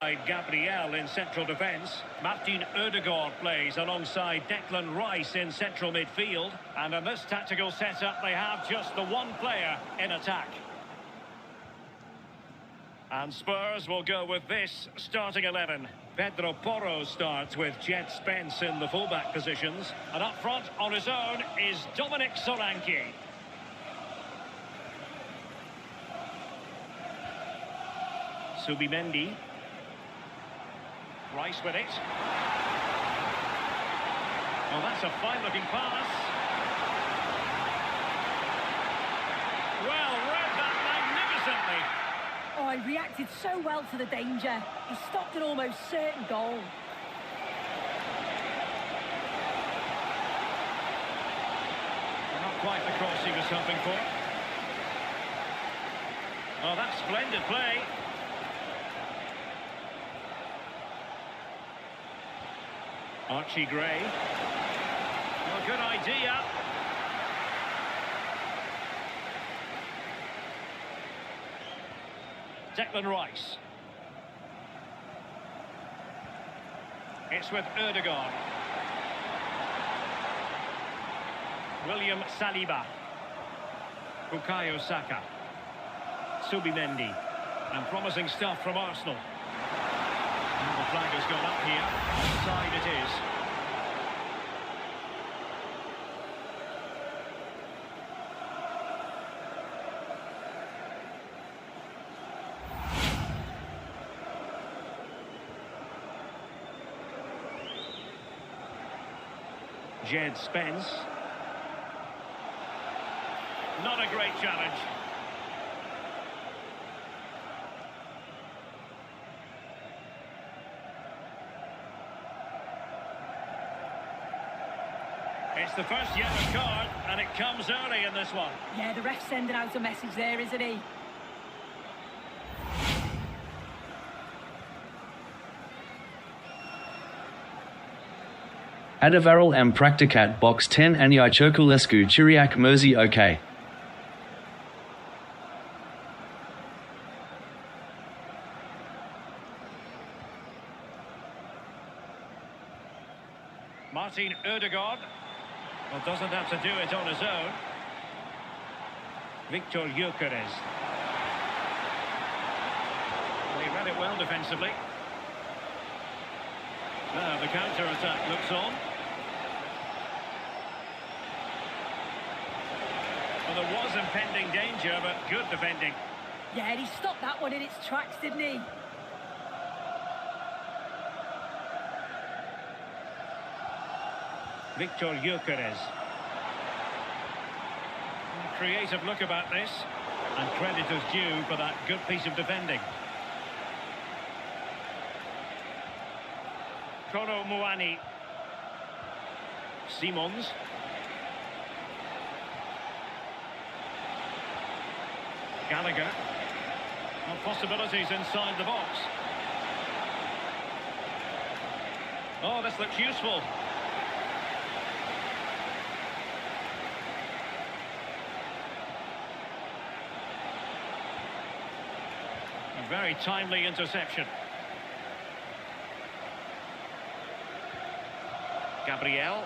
Gabriel in central defence. Martin Ødegaard plays alongside Declan Rice in central midfield. And in this tactical setup, they have just the one player in attack. And Spurs will go with this starting 11. Pedro Porro starts with Jed Spence in the fullback positions. And up front on his own is Dominic Solanke. Subimendi. Rice with it. Well, that's a fine-looking pass. Well, read that magnificently. Oh, he reacted so well to the danger. He stopped an almost certain goal. Not quite the cross he was hoping for. Oh, that's splendid play. Archie Gray. Well, good idea. Declan Rice. It's with Ødegaard. William Saliba. Bukayo Saka. Subimendi. And promising stuff from Arsenal. And the flag has gone up here. Offside it is. Jed Spence. Not a great challenge. It's the first yellow card, and it comes early in this one. Yeah, the ref's sending out a message there, isn't he? Adavarel and Practicat box 10 Aniai Chokulescu Chiriak Merzi OK. Martin Ødegaard. Well, doesn't have to do it on his own. Victor Gyökeres. Well, he read it well defensively. Now the counter-attack looks on. Well, there was impending danger, but good defending. Yeah, he stopped that one in its tracks, didn't he? Victor Gyökeres. Creative look about this, and credit is due for that good piece of defending. Koro Muani. Simons. Gallagher. Well, possibilities inside the box. Oh, this looks useful. A very timely interception. Gabriel.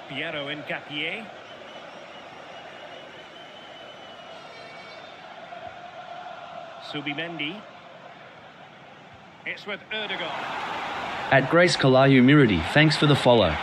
Piero Incapié. Subimendi. It's with Ødegaard. At Grace Kalayu Miradi, thanks for the follow.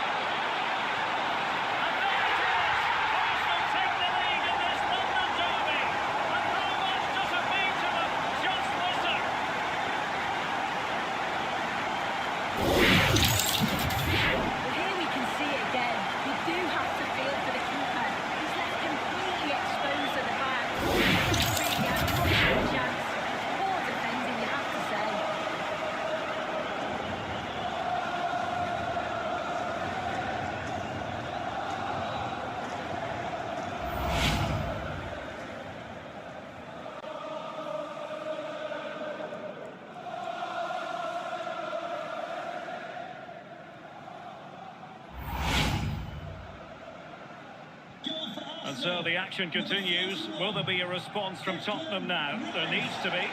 And so the action continues. Will there be a response from Tottenham now? There needs to be.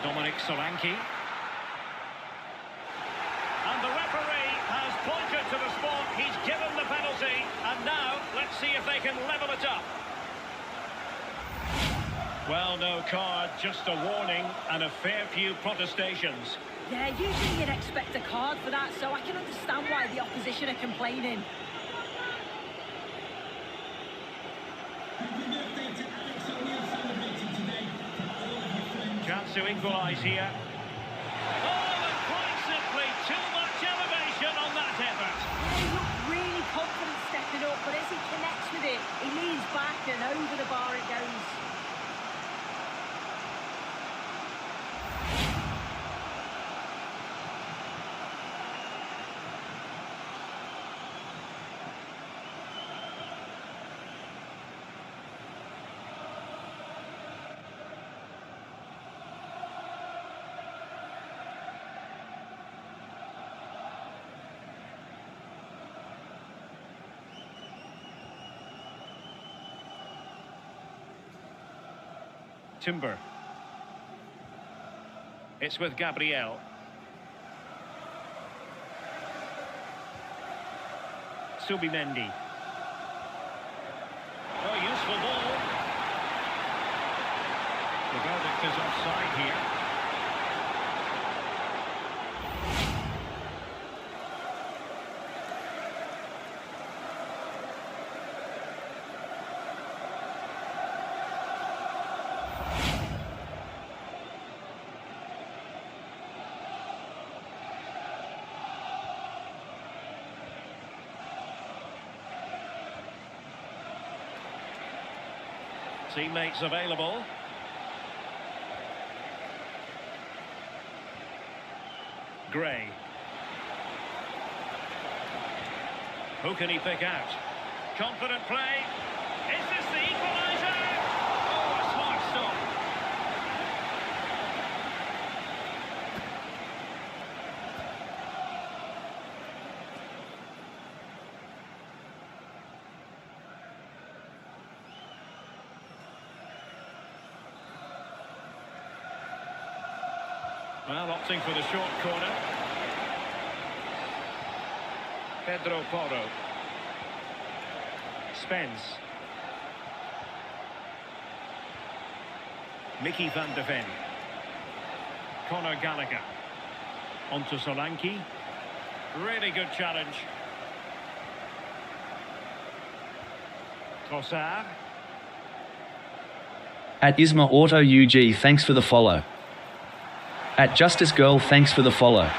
Solanke. And the referee has pointed to the spot. He's given the penalty. And now, let's see if they can level it up. Well, no card, just a warning and a fair few protestations. Yeah, usually you'd expect a card for that, so I can understand why the opposition are complaining. Chance to equalise here. Oh, and quite simply too much elevation on that effort. He looked really confident stepping up, but as he connects with it, he leans back and over the bar it goes. Timber. It's with Gabriel. Subimendi. Oh, useful ball. The verdict is offside here. Teammates available. Gray. Who can he pick out? Confident play. Is this the equaliser? Oh, a smart stop. Well, opting for the short corner. Pedro Porro. Spence. Mickey van de Ven. Conor Gallagher. Onto Solanke. Really good challenge. Trossard. At Isma Auto UG, thanks for the follow. At Justice Girl, thanks for the follow.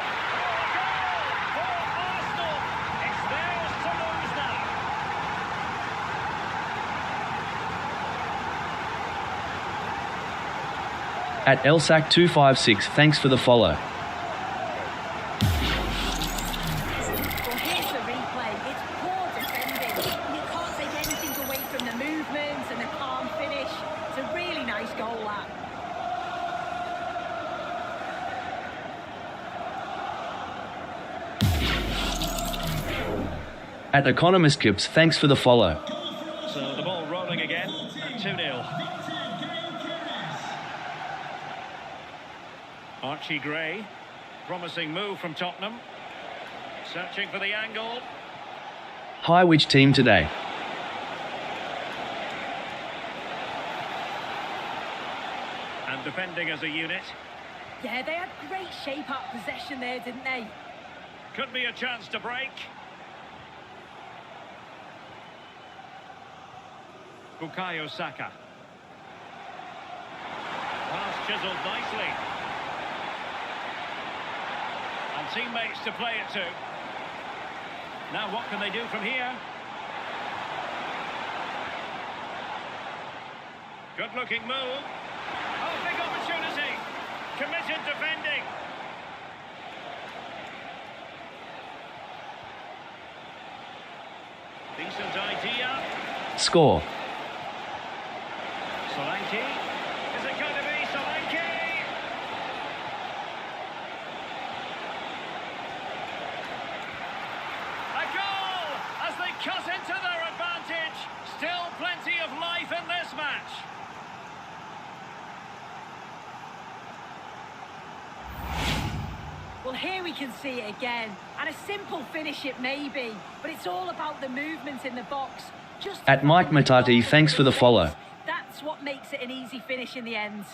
At Elsac256, thanks for the follow. Well, here's the replay. It's poor defending. You can't take anything away from the movement and the calm finish. It's a really nice goal, that. At Economist Kips, thanks for the follow. So the ball rolling again at 2-0. Archie Gray, promising move from Tottenham. Searching for the angle. Hi, which team today? And defending as a unit. Yeah, they had great shape-up possession there, didn't they? Could be a chance to break. Bukayo Saka. Pass chiseled nicely. And teammates to play it to. Now what can they do from here? Good looking move. Oh, big opportunity. Committed defending. Decent idea. Score. Solanke. Is it going to be Solanke? A goal as they cut into their advantage. Still plenty of life in this match. Well, here we can see it again. And a simple finish it may be, but it's all about the movement in the box. Just At Mike Matati, thanks for the follow. That's what makes it an easy finish in the end.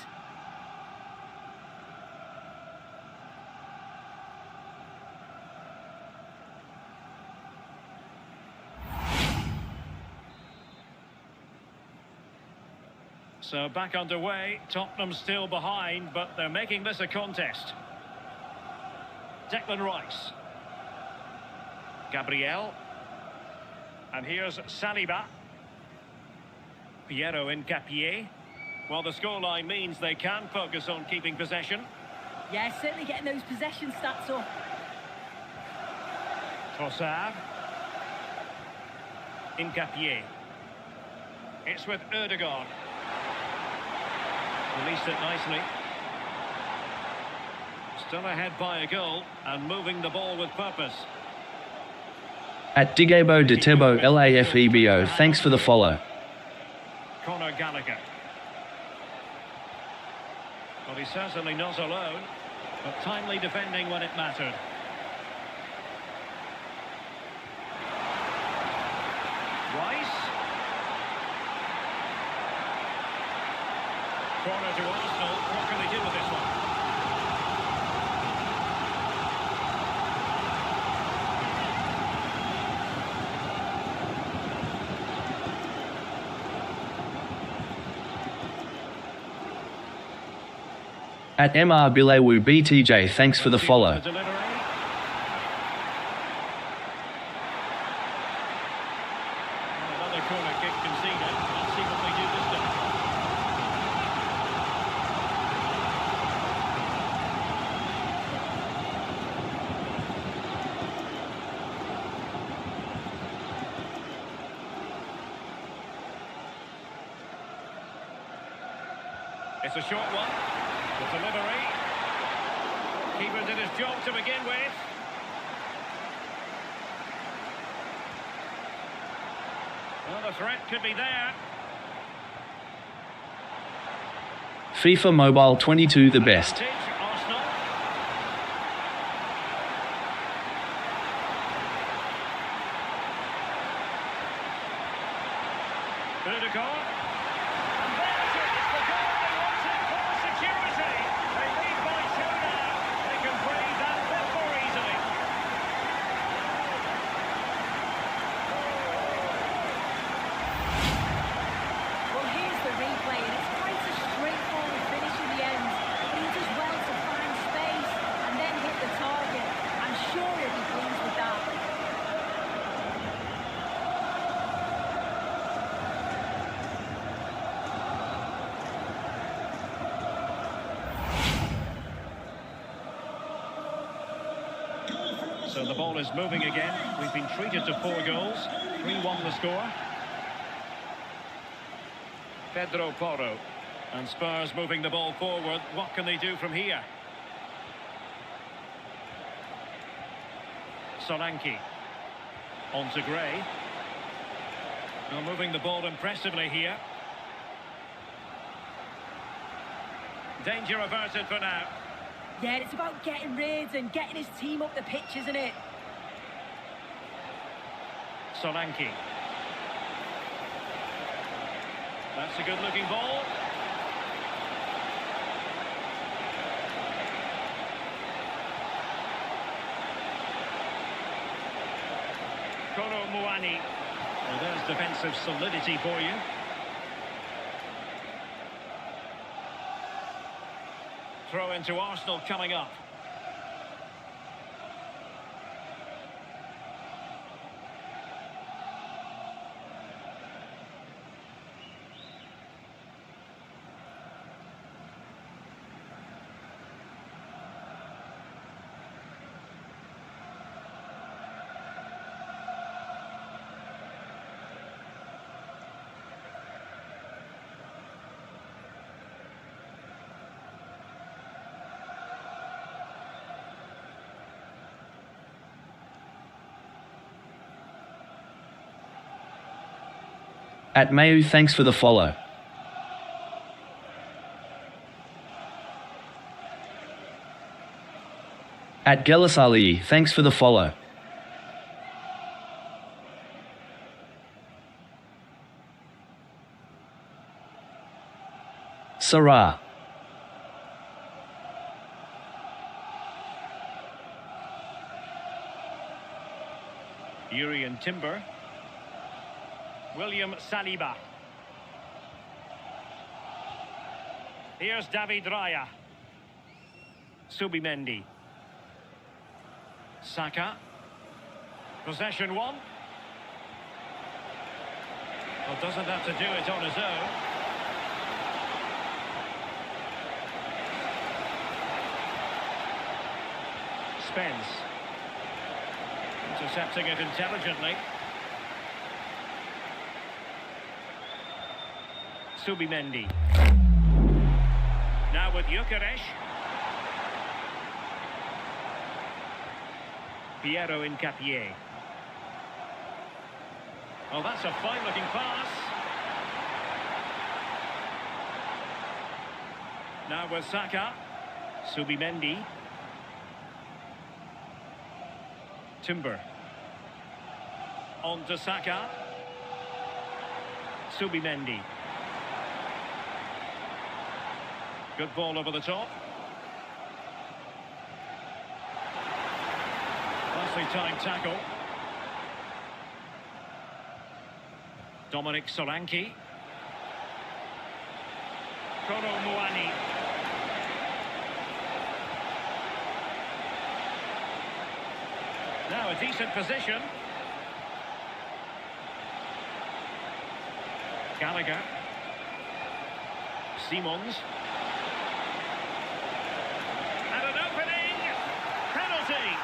So back underway, Tottenham still behind, but they're making this a contest. Declan Rice. Gabriel. And here's Saliba. Piero Incapié. Well, the scoreline means they can focus on keeping possession. Yeah, certainly getting those possession stats up. Trossard. Incapié. It's with Erdogan. Released it nicely. Still ahead by a goal and moving the ball with purpose. At Digabo Detebo Lafebo, thanks for the follow. Conor Gallagher. Well, he's certainly not alone, but timely defending when it mattered. Rice. Corner to Arsenal. What can they do with this one? At MR Bilewu BTJ, thanks for the follow. Delivery. Another corner kick conceded. Let's see what they do this time. It's a short one. The delivery. Keeper did his job to begin with. Well, the threat could be there. FIFA Mobile 22 the best. Advantage, Arsenal. Erdogan. And there's it. It's the goal they wanted for security. They lead by two now. They can breathe that bit more easily. Well, here's the replay, and it's quite a straightforward finish in the end. But he does well to find space and then hit the target. I'm sure he'll be pleased with that. So the ball is moving again. We've been treated to 4 goals. 3-1 the score. Pedro Porro. And Spurs moving the ball forward. What can they do from here? Solanke. On to Gray. Now moving the ball impressively here. Danger averted for now. Yeah, it's about getting rid and getting his team up the pitch, isn't it? Solanke. That's a good-looking ball. Kolo Muani. Well, there's defensive solidity for you. Throw into Arsenal coming up. At Mayu, thanks for the follow. At Gelis Ali, thanks for the follow. Sarah. Yuri and Timber. William Saliba. Here's David Raya. Subimendi. Saka. Possession one. Well, doesn't have to do it on his own. Spence. Intercepting it intelligently. Subimendi. Now with Gyökeres. Piero Incapié. Oh, that's a fine-looking pass. Now with Saka. Subimendi. Timber. On to Saka. Subimendi. Good ball over the top. Nicely timed tackle. Dominic Solanke. Kono Muani. Now a decent position. Gallagher. Simons. And an opening. Penalty.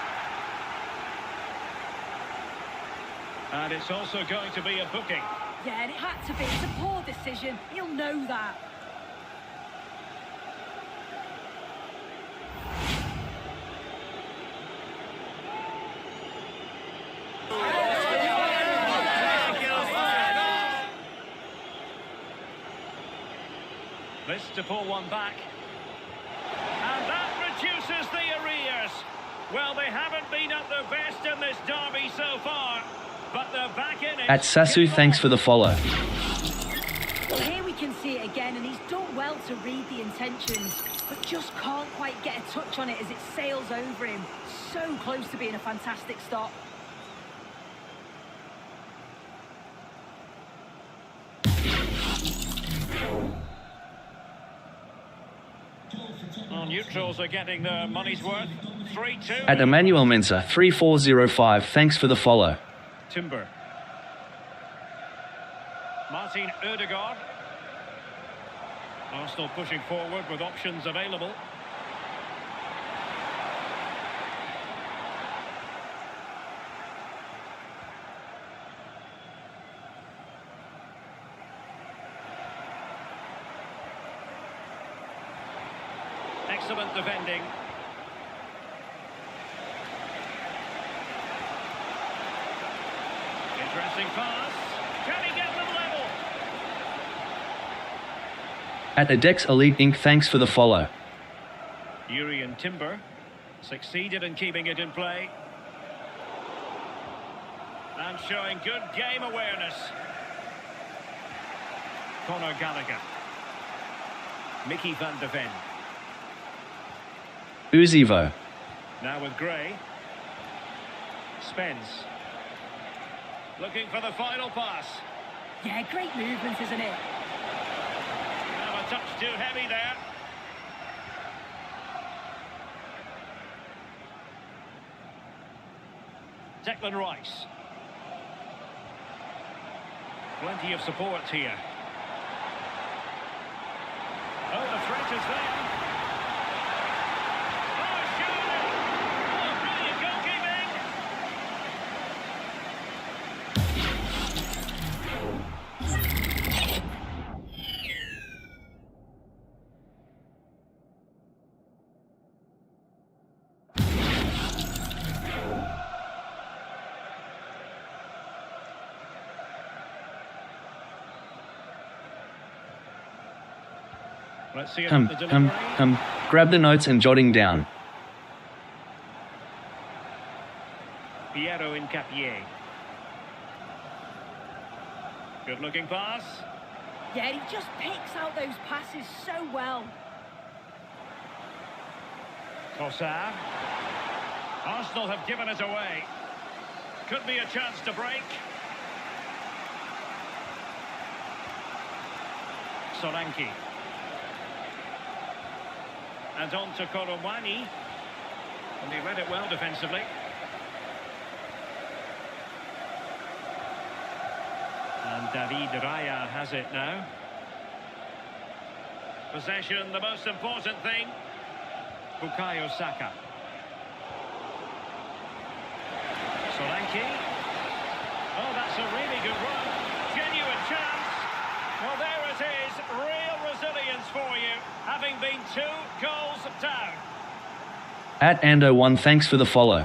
And it's also going to be a booking. Yeah, and it had to be. It's a poor decision. He'll know that. This to pull one back. And that reduces the arrears. Well, they haven't been at their best in this derby so far, but they're back in it. At Sasu, thanks for the follow. Well, here we can see it again, and he's done well to read the intentions, but just can't quite get a touch on it as it sails over him. So close to being a fantastic stop. Well, neutrals are getting their money's worth. 3-2. At Emmanuel Mensa 3405, thanks for the follow. Timber. Martin Ødegaard. Arsenal pushing forward with options available. Excellent defending. Interesting pass. Can he get them level? At Adex Elite Inc., thanks for the follow. Yuri and Timber succeeded in keeping it in play. And showing good game awareness. Conor Gallagher. Mickey van de Ven. Uzivo. Now with Gray. Spence. Looking for the final pass. Yeah, great movement, isn't it? Now a touch too heavy there. Declan Rice. Plenty of support here. Oh, the threat is there. Oh, surely! Oh, brilliant goalkeeping! Let's see about the delivery. Grab the notes and jotting down. Piero Incapié. Good looking pass. Yeah, he just picks out those passes so well. Trossard. Arsenal have given it away. Could be a chance to break. Solanke. And on to Koromwani. And he read it well defensively. And David Raya has it now. Possession, the most important thing. Bukayo Saka. Solanke. Oh, that's a really good run. Genuine chance. Well, there it is. Real resilience for you, having been 2 goals down. At Ando1, thanks for the follow.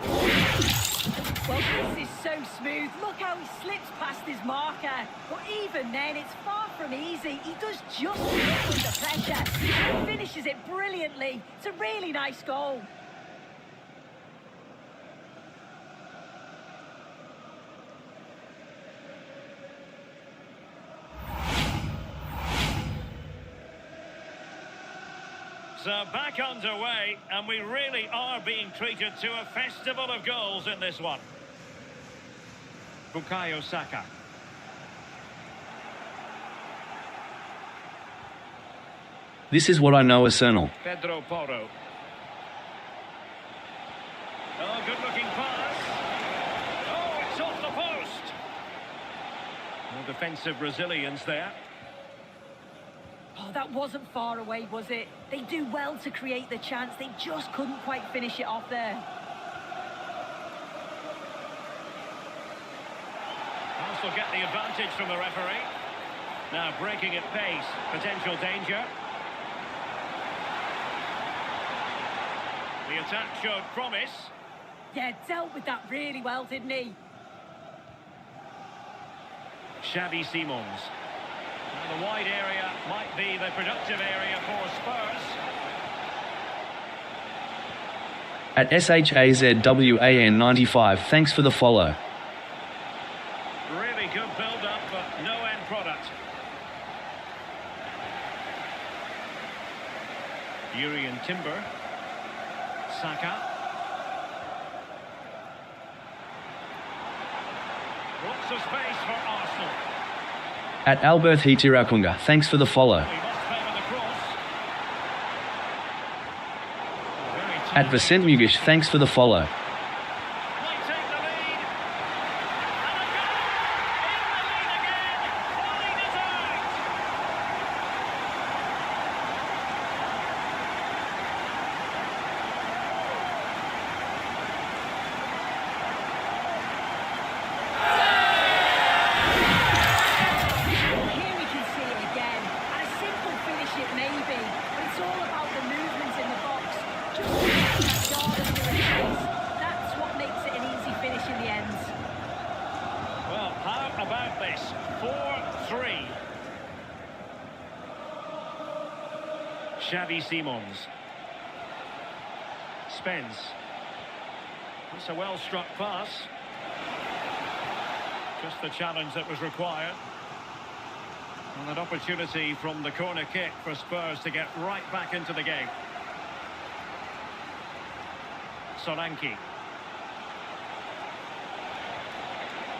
Well, this is so smooth. Look how he slips past his marker. But even then, it's far from easy. He does just enough under pressure. He finishes it brilliantly. It's a really nice goal. So back underway, and we really are being treated to a festival of goals in this one. Bukayo Saka. This is what I know Arsenal. Pedro Porro. Oh, good-looking pass. Oh, it's off the post. No defensive resilience there. Oh, that wasn't far away, was it? They do well to create the chance. They just couldn't quite finish it off there. Arsenal get the advantage from the referee. Now breaking at pace. Potential danger. The attack showed promise. Yeah, dealt with that really well, didn't he? Xavi Simons. Now the wide area might be the productive area for Spurs. At SHAZWAN 95, thanks for the follow. Really good build-up, but no end product. Urian Timber. Saka. Lots of space for Arsenal. At Albert Hitirakunga, thanks for the follow. He must favor the cross. Very tight. At Vicent Mugish, thanks for the follow. Might take the lead. And a goal! In the lead again. Pulling it out. Here we can see it again. And a simple finish it may be, but it's all about the movement in the box. Just that yard under his face. That's what makes it an easy finish in the end. Well, how about this? 4-3. Xavi Simons. Spence. That's a well-struck pass. Just the challenge that was required. And an opportunity from the corner kick for Spurs to get right back into the game. Solanke.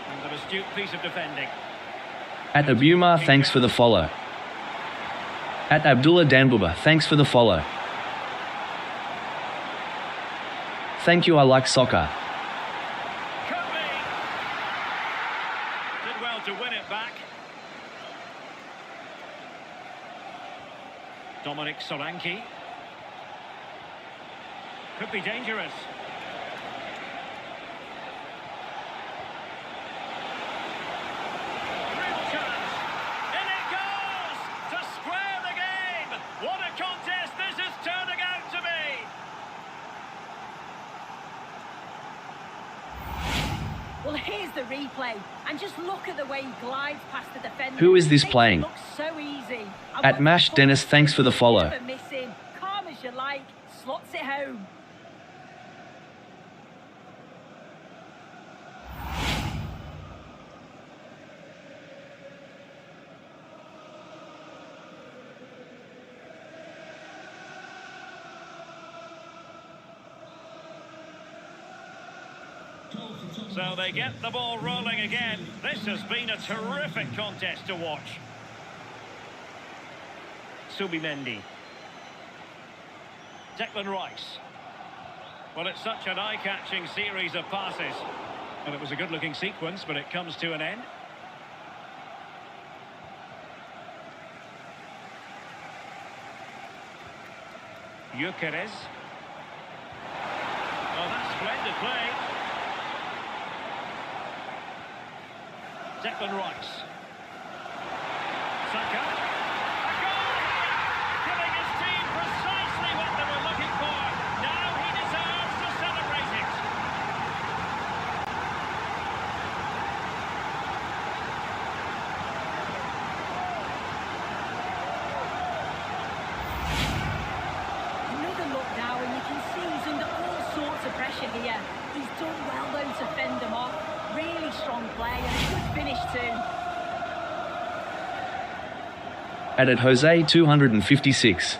And an astute piece of defending. At Abumar, thanks for the follow. At Abdullah Danbuba, thanks for the follow. Thank you, I like soccer. Could be. Did well to win it back. Dominic Solanke. Could be dangerous. Real chance. In it goes! To square the game! What a contest this is turning out to be! Well, here's the replay, and just look at the way he glides past the defender. Who is this Makes it playing? look so easy. At Mash Dennis, thanks for the follow. Never missing, calm as you like, slots it home. So they get the ball rolling again. This has been a terrific contest to watch. Subimendi. Declan Rice. Well, it's such an eye-catching series of passes. And it was a good-looking sequence, but it comes to an end. Gyökeres. Oh, that's splendid play. Declan Rice. Saka. A goal here, giving his team precisely what they were looking for. Now he deserves to celebrate it. Another look now, and you can see he's under all sorts of pressure here. He's done well, though, to fend them off. Really strong play, and a good finish too. Added Jose 256.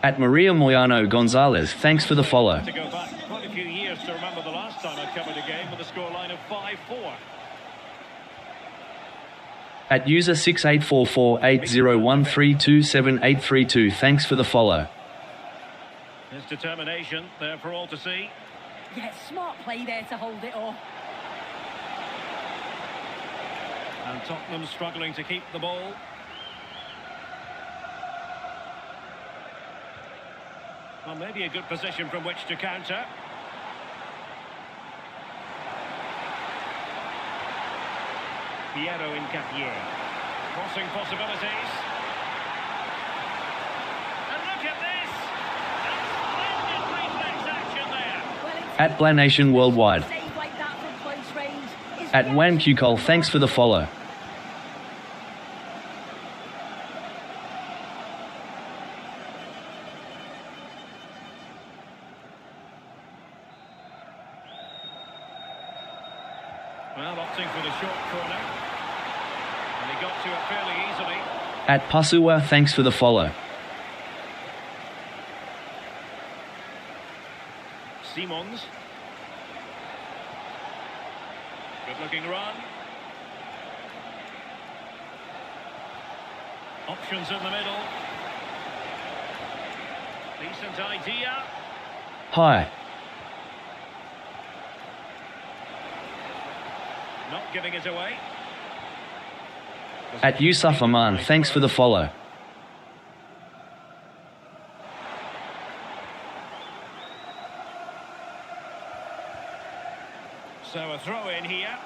At Maria Moyano Gonzalez, thanks for the follow. To go back quite a few years to remember the last time I covered a game with a scoreline of 5-4. At user 68448013278832, thanks for the follow. His determination there for all to see. Yeah, smart play there to hold it off. And Tottenham struggling to keep the ball. Well, maybe a good position from which to counter. Piero Incapié. Crossing possibilities. And look at this! A splendid reflex action there. At Blanation Worldwide. Save like that from close range is At Wan Qcol, thanks for the follow. Well, opting for the short corner. And he got to it fairly easily. At Pasua, thanks for the follow. Simons. Good-looking run. Options in the middle. Decent idea. Hi. Not giving it away. At Yusuf Aman, thanks for the follow. So a throw in here.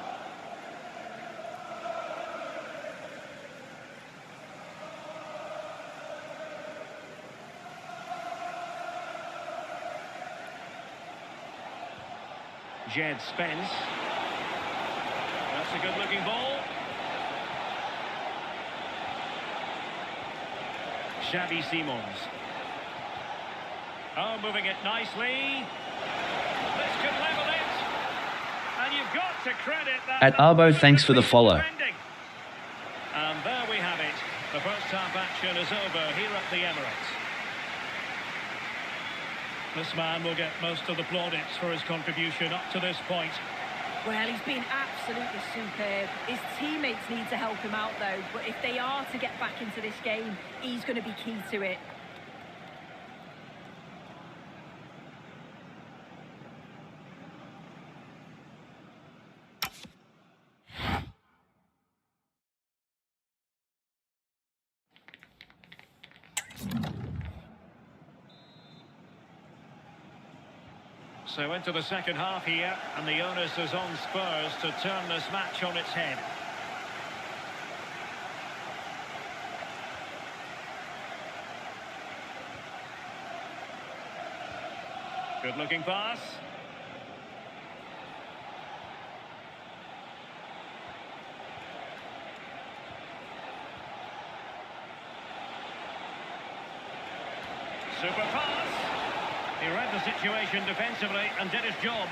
Jed Spence. That's a good-looking ball. Xavi Simons. Oh, moving it nicely. This could level it. And you've got to credit that. At Arbo, thanks for the follow. And there we have it. The first half action is over here at the Emirates. This man will get most of the plaudits for his contribution up to this point. Well, he's been absolutely superb. His teammates need to help him out, though. But if they are to get back into this game, he's going to be key to it. So into the second half here, and the onus is on Spurs to turn this match on its head. Good looking pass. Super pass. He read the situation defensively and did his job.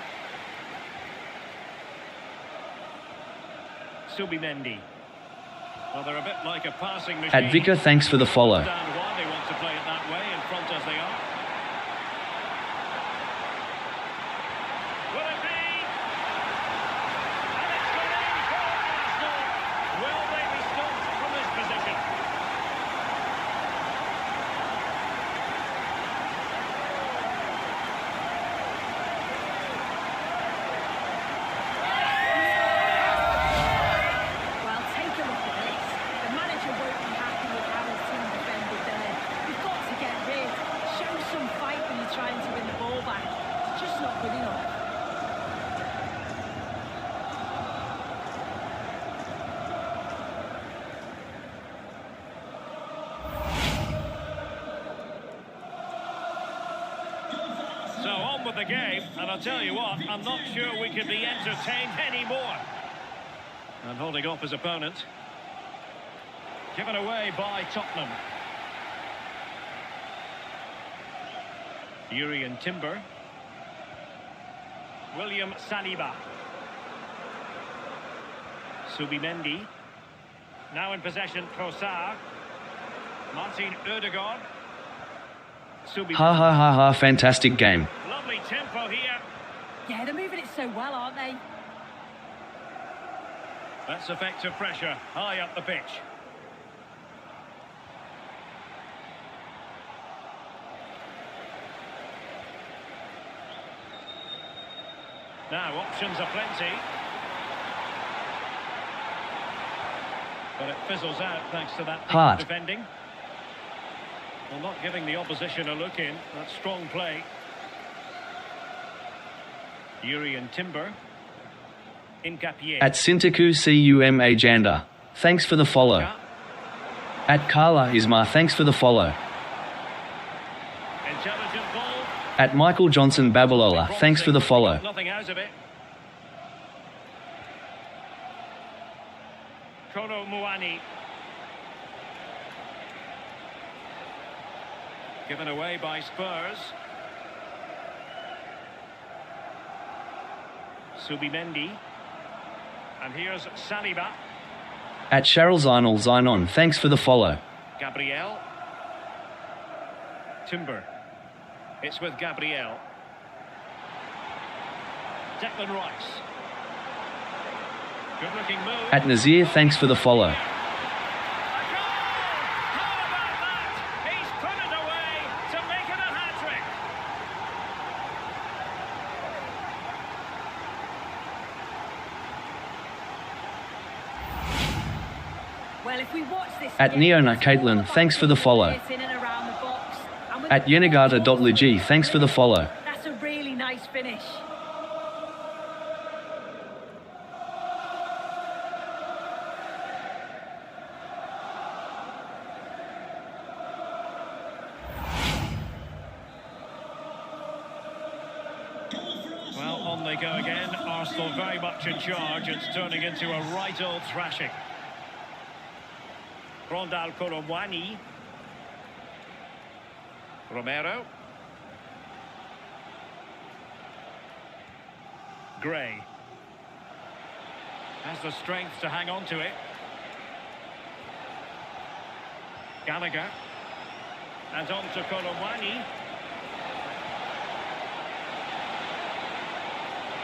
Subimendi. Well, they're a bit like a passing machine. At Vicar, thanks for the follow. Understand why they want to play it that way, in front as they are. Will it be? And it's gone in for Arsenal. Will they be stopped from this position? Well, take a look at this. The manager won't be happy with how his team defended there. You've got to get rid. Show some fight when you're trying to win the ball back. It's just not good enough. So on with the game, and I'll tell you what, I'm not sure we can be entertained anymore. And holding off his opponent. Given away by Tottenham. Urian Timber. William Saliba. Subimendi. Now in possession, Trossard. Martin Odegaard. Subimendi. Ha ha ha ha, fantastic game. Lovely tempo here. Yeah, they're moving it so well, aren't they? That's effective pressure high up the pitch. Now options are plenty. But it fizzles out thanks to that Hard. defending. Well, not giving the opposition a look in. That's strong play. Urian Timber. Incapié. At Sintaku Cuma Janda, thanks for the follow. At Carla Ismar, thanks for the follow. Intelligent ball. At Michael Johnson Babalola, thanks for the follow. Nothing out of it. Kono Muani. Given away by Spurs. Subimendi. And here's Saliba. At Cheryl Zainal Zainon, thanks for the follow. Gabriel. Timber. It's with Gabriel. Declan Rice. Good looking move. At Nazir, thanks for the follow. A goal! How about that? He's put it away to make it a hat-trick. Well, if we watch this At again, Neona it's all Caitlin, about thanks for the follow. getting in and around the box. And with At the ball Yenagata.lg, thanks for the follow. That's a really nice finish. Well, on they go again. Arsenal very much in charge. It's turning into a right old thrashing. Rondal Kolomwani. Romero. Gray. Has the strength to hang on to it. Gallagher. And on to Kolomwani.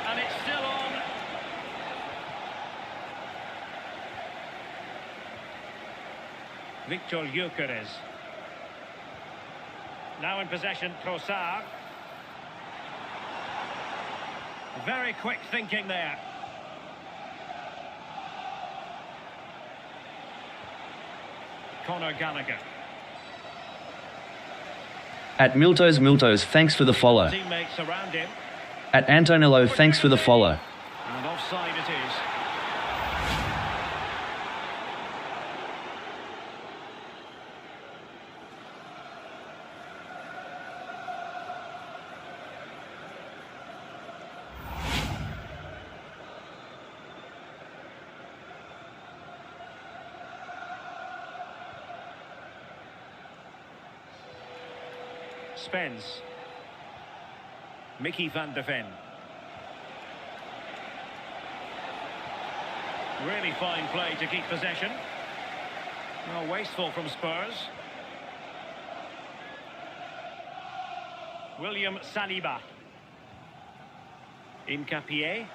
And it's still on. Victor Gyökeres. Now in possession, Trossard. Very quick thinking there. Conor Gallagher. At Miltos, thanks for the follow. Teammates around him. At Antonello, thanks for the follow. And offside it is. Spence. Mickey van de Ven. Really fine play to keep possession. Well, wasteful from Spurs. William Saliba. Incapié.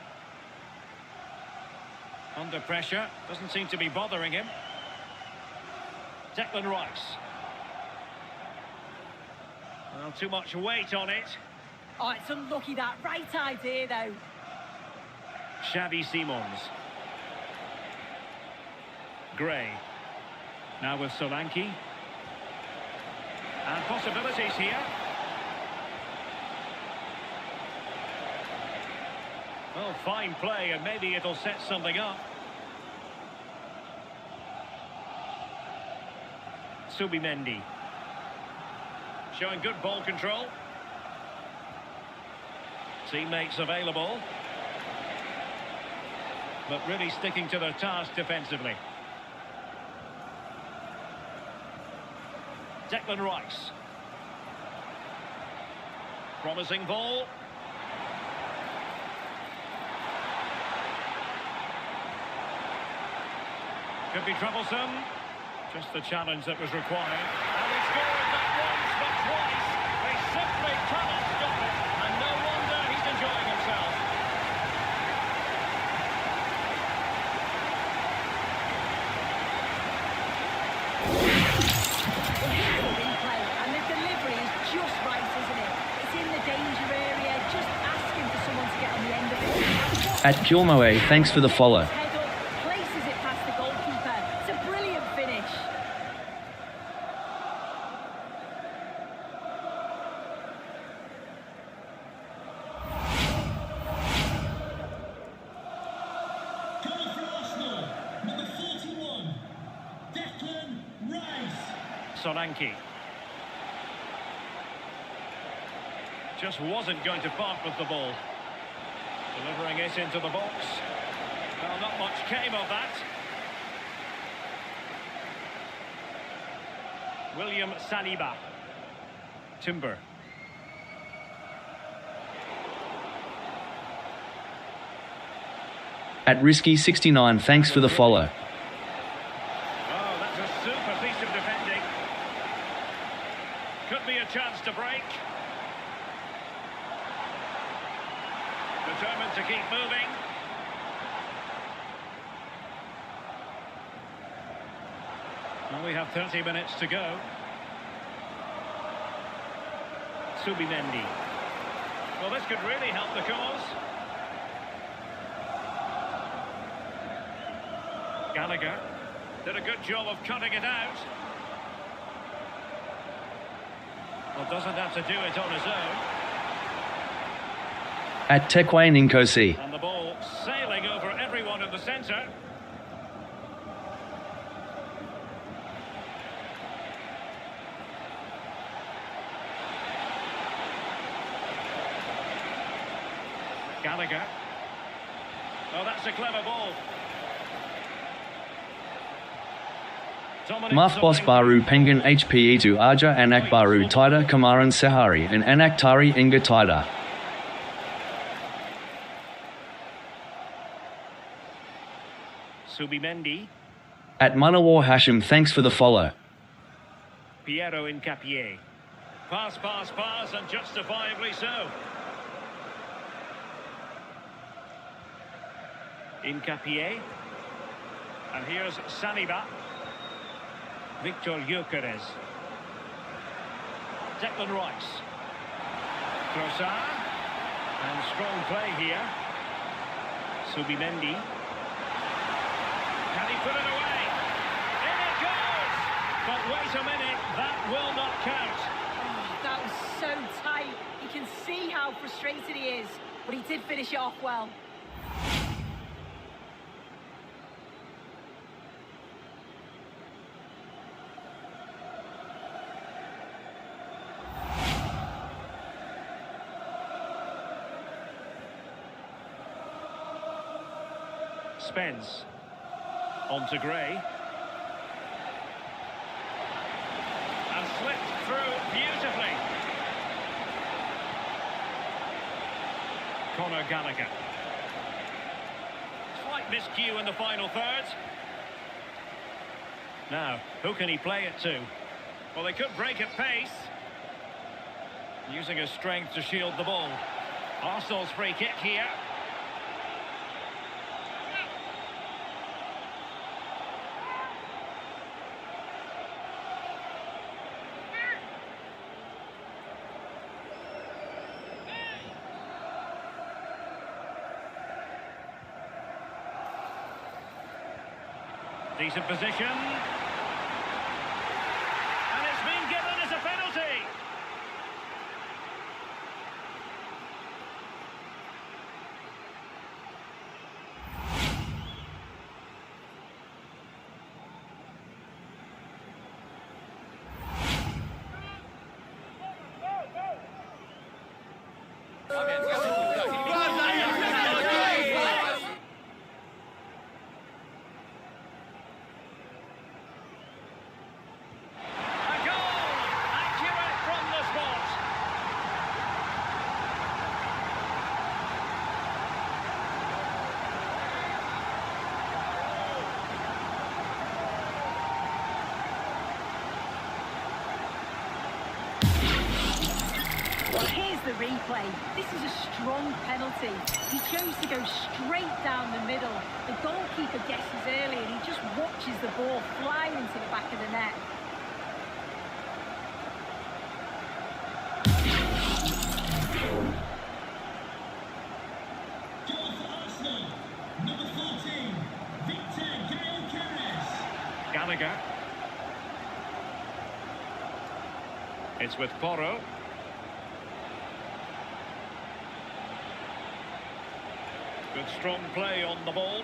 Under pressure. Doesn't seem to be bothering him. Declan Rice. Well, too much weight on it. Oh, it's unlucky that. Right idea, though. Xavi Simons. Gray. Now with Solanke. And possibilities here. Oh, fine play, and maybe it'll set something up. Subimendi. Showing good ball control. Teammates available. But really sticking to their task defensively. Declan Rice. Promising ball. Could be troublesome. Just the challenge that was required. And he scored not once but twice. They simply cannot stop it. And no wonder he's enjoying himself. Replay, and the delivery is just right, isn't it? It's in the danger area, just asking for someone to get on the end of it. At Kilmoe, thanks for the follow. Head up, places it past the goalkeeper. It's a brilliant finish. Goal for Arsenal, number 41, Declan Rice. Solanke. Just wasn't going to part with the ball. Delivering it into the box. Well, not much came of that. William Saliba. Timber. At Risky69, thanks for the follow. Oh, that's a super piece of defending. Could be a chance to break. Determined to keep moving. Well, we have 30 minutes to go. Subimendi. Well, this could really help the cause. Gallagher did a good job of cutting it out. Well, doesn't have to do it on his own. At Tekwe Ninkosi. And the ball sailing over everyone in the centre. Gallagher. Oh, that's a clever ball. Maf Boss Baru Pengan HPE to Aja Anak Baru Tida Kamaran Sehari and Anak Tari Inga Tida. Subimendi. At Manawar Hashim, thanks for the follow. Piero Incapié. Pass, pass, pass, and justifiably so. Incapié. And here's Saliba. Victor Gyökeres. Declan Rice. Trossard. And strong play here. Subimendi. Can he put it away? In it goes! But wait a minute, that will not count. Oh, that was so tight. You can see how frustrated he is, but he did finish it off well. Spence. On to Gray. And slipped through beautifully. Conor Gallagher. slight miscue in the final third. Now, who can he play it to? Well, they could break at pace. Using his strength to shield the ball. Arsenal's free kick here. Decent position. And it's been given as a penalty. Well, here's the replay. This is a strong penalty. He chose to go straight down the middle. The goalkeeper guesses early and he just watches the ball fly into the back of the net. Goal for Arsenal. Number 14, Victor Gyokeres. Gallagher. It's with Porro. Good strong play on the ball.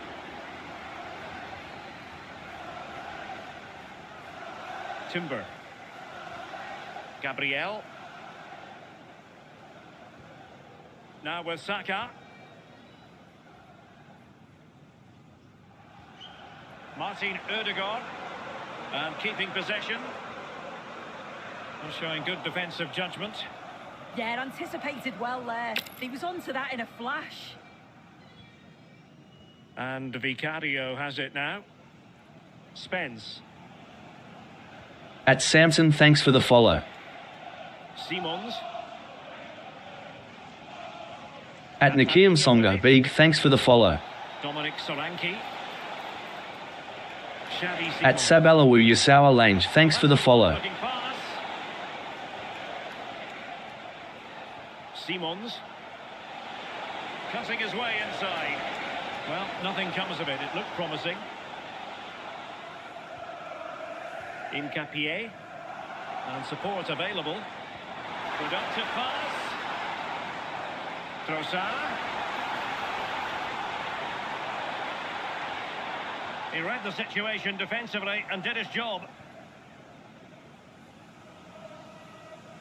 Timber. Gabriel. Now with Saka. Martin Odegaard. And keeping possession. And showing good defensive judgment. Yeah, anticipated well there. He was onto that in a flash. And Vicario has it now. Spence. At Samson, thanks for the follow. Simons. At Nakiem Songa, Big, thanks for the follow. Dominic Solanke. Xavi At Simons. Sabalawu Yasawa Lange, thanks for the follow. Looking pass. Simons. Cutting his way inside. Well, nothing comes of it. It looked promising. Incapié. And support available. Productive pass. Trossard. He read the situation defensively and did his job.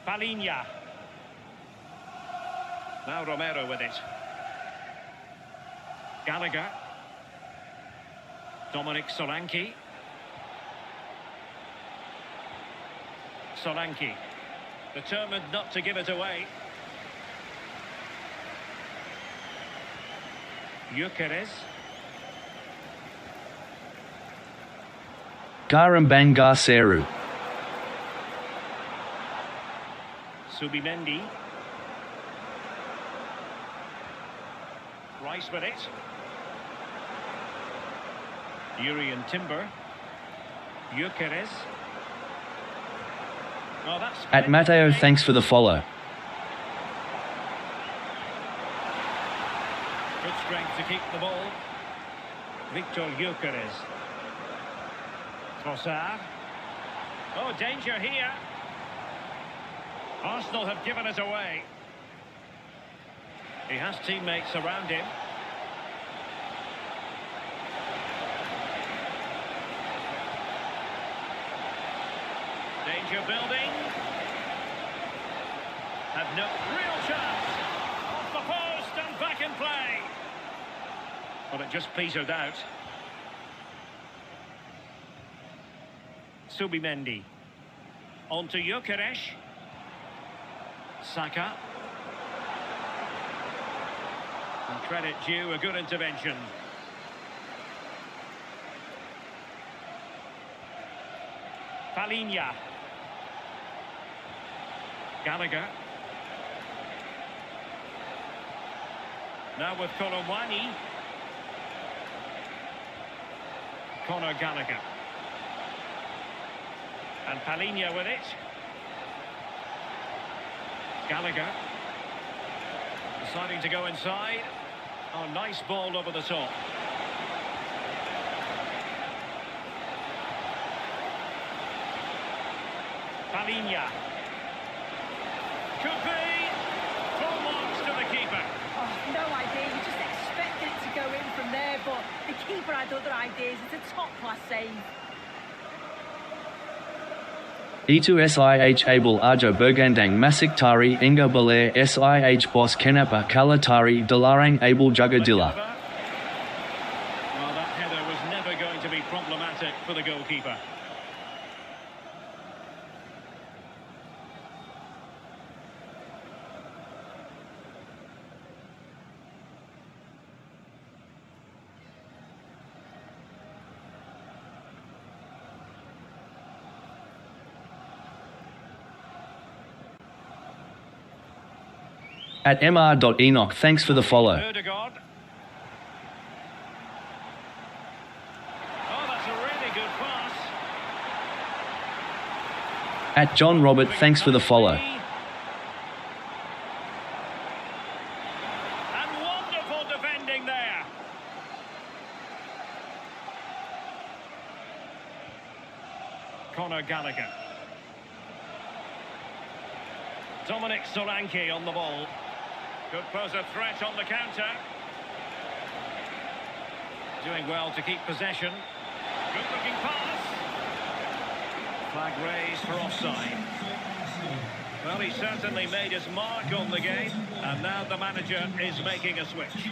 Palinha. Now Romero with it. Gallagher. Dominic Solanke. Solanke. Determined not to give it away. Gyökeres. Garambangar Seru. Subimendi. Rice with it. Yuri and Timber. Gyökeres. Oh, that's At Mateo, thanks for the follow. good strength to keep the ball. Victor Gyökeres. Trossard. Oh, danger here. Arsenal have given it away. He has teammates around him. Danger building. Have no real chance. Off the post and back in play. Well, it just petered out. Subimendi. On to Gyökeres. Saka. And credit due, a good intervention. Palinha. Gallagher. Now with Colomwani. Conor Gallagher. And Palinha with it. Gallagher. Deciding to go inside. Oh, nice ball over the top. Palinha. Could be. Full marks to the keeper. Oh, no idea. You just expected it to go in from there, but the keeper had other ideas. It's a top-class save. E2SIH Abel Arjo Bergandang Masik Tari Enga Belair SIH Boss Kenapa Kalatari Delarang Abel Jugadilla. Well, that header was never going to be problematic for the goalkeeper. At mr.enoch, thanks for the follow. Ødegaard. Oh, that's a really good pass. At John Robert, thanks for the follow. And wonderful defending there. Conor Gallagher. Dominic Solanke on the ball. Could pose a threat on the counter. Doing well to keep possession. Good looking pass. Flag raised for offside. Well, he certainly made his mark on the game, and now the manager is making a switch.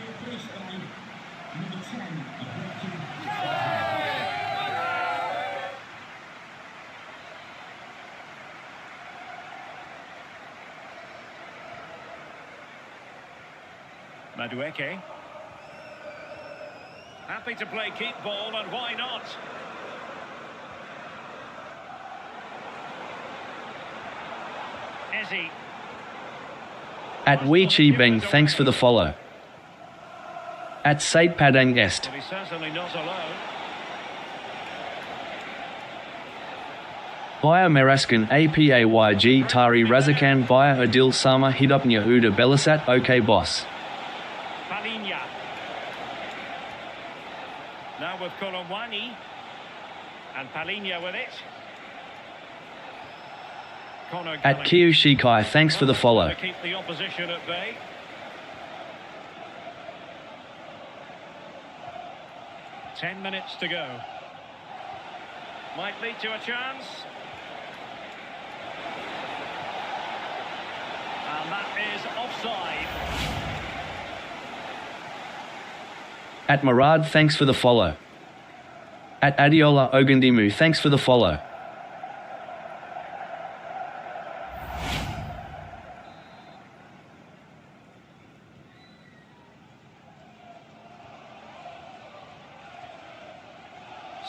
Madueke. Happy to play keep ball, and why not? Ezzy. At Wee Chi Beng, thanks for the follow. At Said Padang Est. But he's certainly not alone. Via Meraskan APAYG Tari Razakan via Adil Sama Hidupnya Uda Belasat OK boss. Palinha. Now with Colomwani. And Palinha with it. Conor At Kiyu Shikai, thanks for the follow. To keep the opposition at bay. Ten minutes to go. Might lead to a chance. And that is offside. At Murad, thanks for the follow. At Adiola Ogundimu, thanks for the follow.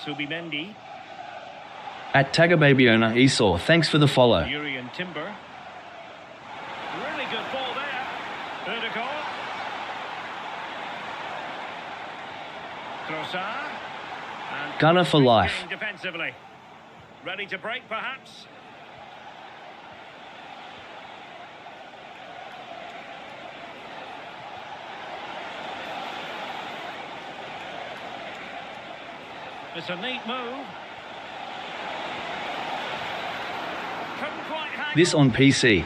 Subimendi. At Tagababiona Esau, thanks for the follow. Yuri and Timber. Really good ball there. Ødegaard. Trossard. And Gunner for life. defensively. Ready to break, perhaps? It's a neat move. Couldn't quite hang This on PC.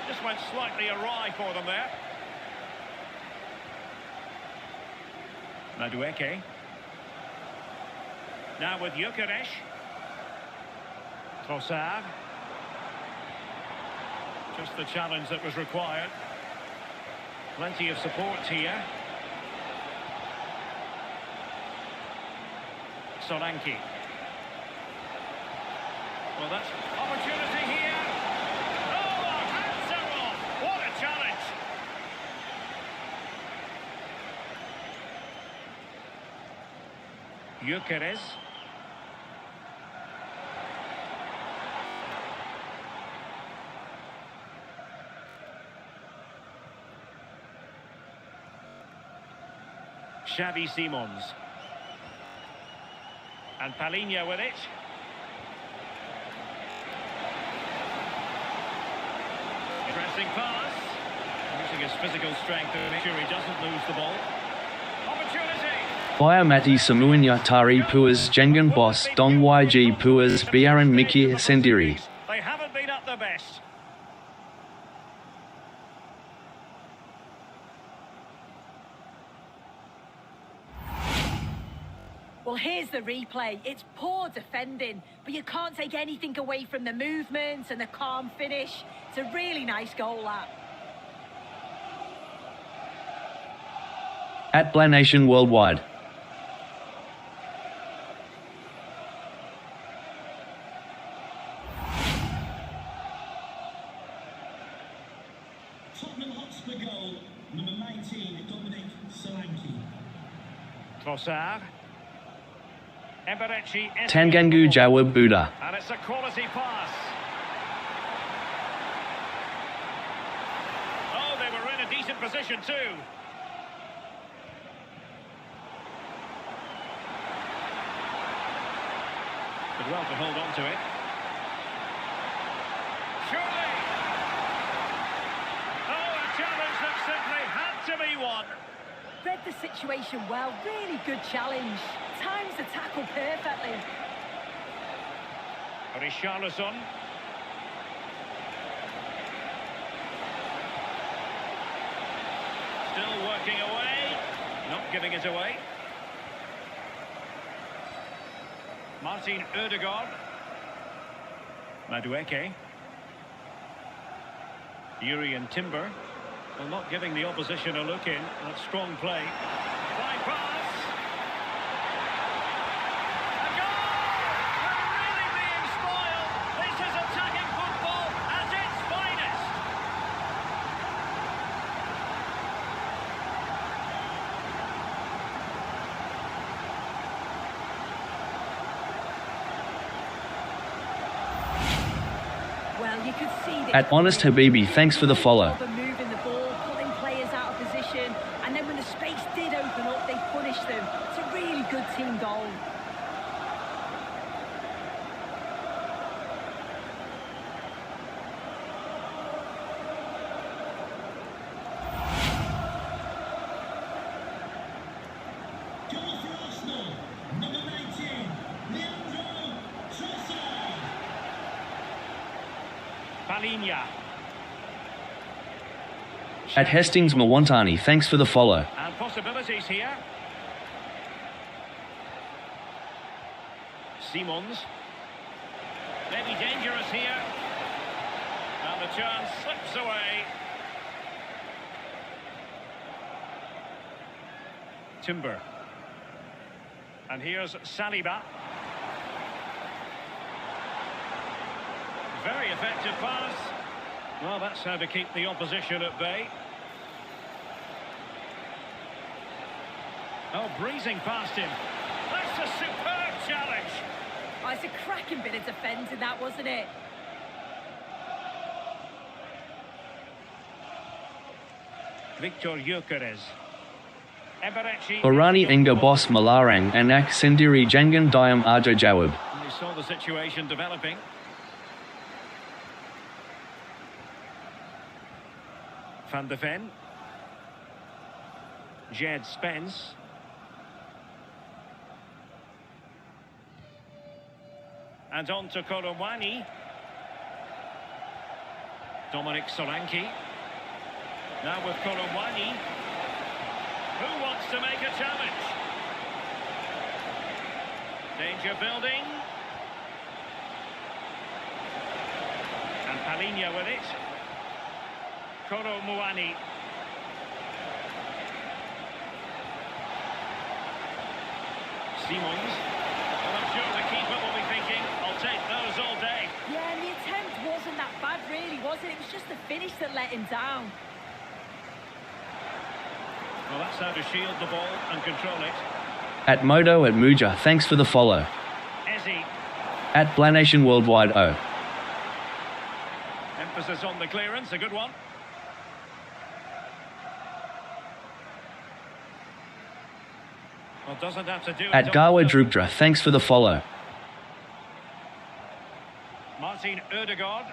Just went slightly awry for them there. Madueke. Now with Gyökeres. Trossard. Just the challenge that was required. Plenty of support here. Solanke. Well, that's opportunity here. Oh, our hands are off. What a challenge. Gyökeres. Xavi Simons. And Palinha with it. Pressing pass. Using his physical strength to make sure he doesn't lose the ball. Opportunity. Biomati Samuinya Tari Puas Jengan Boss Dong YG Puas Biaran Mikir Sendiri. They haven't been at their best. Well, here's the replay. It's poor defending, but you can't take anything away from the movements and the calm finish. It's a really nice goal, that. At Blanation Worldwide. Tottenham Hotspur goal, number 19, Dominic Solanke. Trossard. Eberechi. Tangangu Jawab Buddha. And it's a quality pass. Oh, they were in a decent position too. Did well to hold on to it. Surely. Oh, a challenge that simply had to be won. Read the situation well. Really good challenge. Times the tackle perfectly. Richarlison. Still working away. Not giving it away. Martin Ødegaard. Madueke. Yuri and Timber. Well, not giving the opposition a look in. That's strong play. Flying pass. A goal! They're really being spoiled. This is attacking football at its finest. Well, you could see that. At Honest Habibi, thanks for the follow. Moving the ball, pulling players out of position, and then when the space did open up, they punished them. It's a really good team goal. Goal for Arsenal, number 19, Leandro Trossard. Palinha. At Hastings Mwantani, thanks for the follow. And possibilities here. Simons. Maybe dangerous here. And the chance slips away. Timber. And here's Saliba. Very effective pass. Well, that's how to keep the opposition at bay. Oh, breezing past him. That's a superb challenge. Oh, it's a cracking bit of defending, that, wasn't it? Victor Gyökeres. Eberechi. Orani Enga Boss Malarang Anak Sendiri Jangan Diam Arjo Jawab. And we saw the situation developing. Van de Ven. Jed Spence. And on to Kolomwani. Dominic Solanke. Now with Kolomwani. Who wants to make a challenge? Danger building. And Palinha with it. Kolomwani. Simons. Well, I'm sure the keeper will be thinking, I'll take those all day. Yeah, and the attempt wasn't that bad, really, was it? It was just the finish that let him down. Well, that's how to shield the ball and control it. At Modo at Muja, thanks for the follow. Ezzy. At Blanation Worldwide O. Emphasis on the clearance, a good one. Well, doesn't have to do it. At Gawa Drupdra, thanks for the follow. Martin Ødegaard.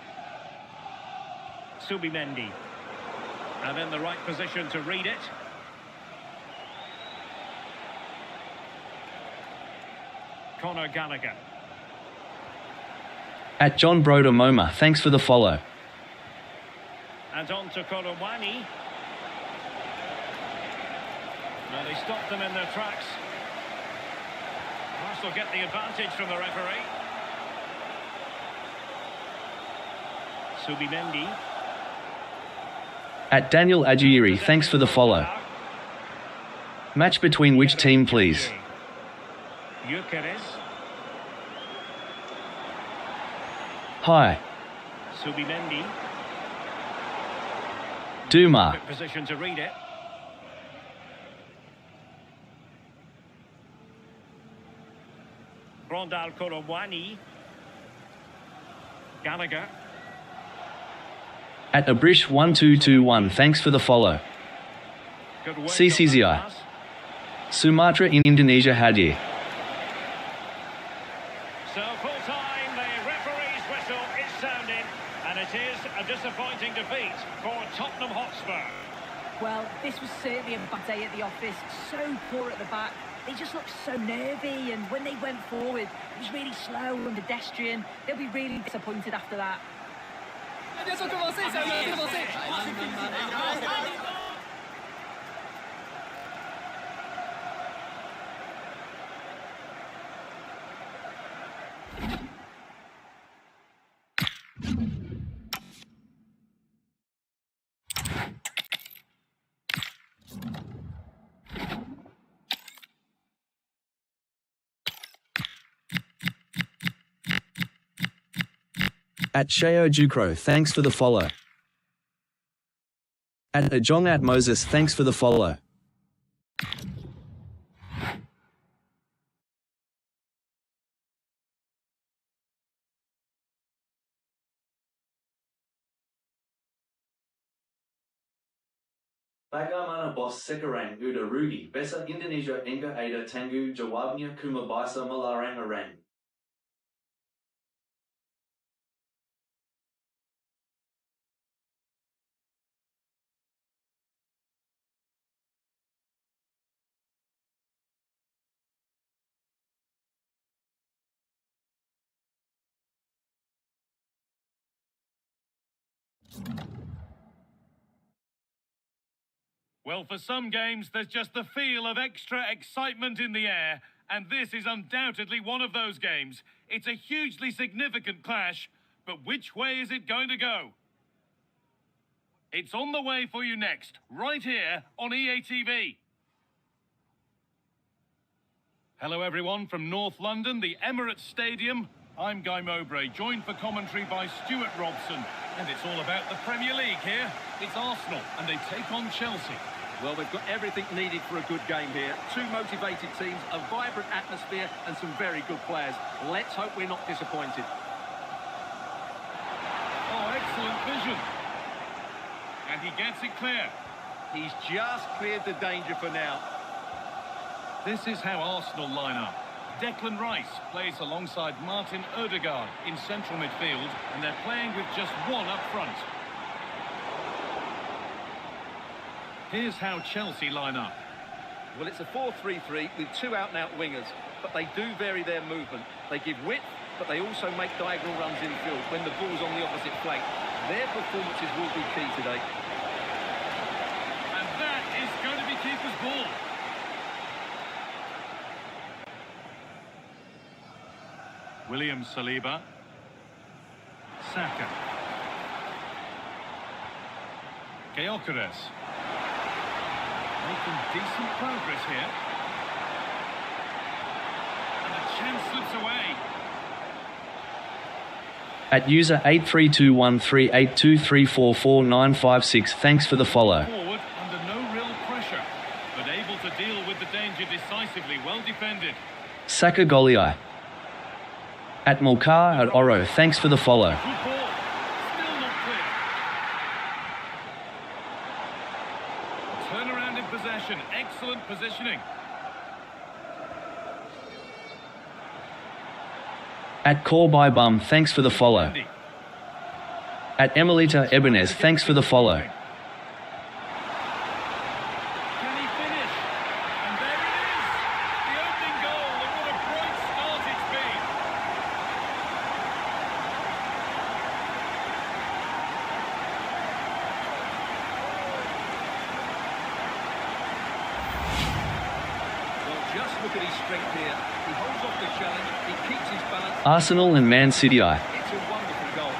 Subimendi. And in the right position to read it. Conor Gallagher. At John Broder Moma, thanks for the follow. And on to Korowani. Well, they stopped them in their tracks. Arsenal get the advantage from the referee. Subimendi. At Daniel Adjiri, thanks for the follow. Match between which team, please? Gyökeres. Hi. Subimendi. Duma. Good position to read it. Rondal Korowani. Gallagher. At Abrish 1221, thanks for the follow. Good work CCZI. on that pass. Sumatra in Indonesia Hadir. So full time, the referee's whistle is sounding, and it is a disappointing defeat for Tottenham Hotspur. Well, this was certainly a bad day at the office. So poor at the back. They just looked so nervy, and when they went forward, it was really slow and pedestrian. They'll be really disappointed after that. At Sheo Jukro, thanks for the follow. At Ajong at Moses, thanks for the follow. Bagaimana bos sekarang udah Rudy, Besa Indonesia enggak ada tanggu jawabnya cuma bisa melarang orang. Well, for some games, there's just the feel of extra excitement in the air, and this is undoubtedly one of those games. It's a hugely significant clash, but which way is it going to go? It's on the way for you next, right here on EA TV. Hello everyone from North London, the Emirates Stadium. I'm Guy Mowbray, joined for commentary by Stuart Robson. And it's all about the Premier League here. It's Arsenal, and they take on Chelsea. Well, they've got everything needed for a good game here. Two motivated teams, a vibrant atmosphere, and some very good players. Let's hope we're not disappointed. Oh, excellent vision. And he gets it clear. He's just cleared the danger for now. This is how Arsenal line up. Declan Rice plays alongside Martin Ødegaard in central midfield, and they're playing with just one up front. Here's how Chelsea line up. Well, it's a 4-3-3 with two out-and-out wingers, but they do vary their movement. They give width, but they also make diagonal runs infield when the ball's on the opposite flank. Their performances will be key today. And that is going to be keeper's ball. William Saliba. Saka. Gyökeres. Making decent progress here. And the chance slips away. At user 83213823444956, thanks for the follow. Forward under no real pressure, but able to deal with the danger decisively. Well defended. Saka Goliai. At Mulcar at Oro, thanks for the follow. Good ball. Still not clear. Turnaround in possession. Excellent positioning. At Call by Bum, thanks for the follow. Andy. At Emilita Ebenez, thanks for the follow. Can he finish? And there it is. The opening goal, and what a bright start it's been. Well, just look at his strength here. He holds off the challenge, he keeps his balance. Arsenal and Man City. It's a wonderful goal.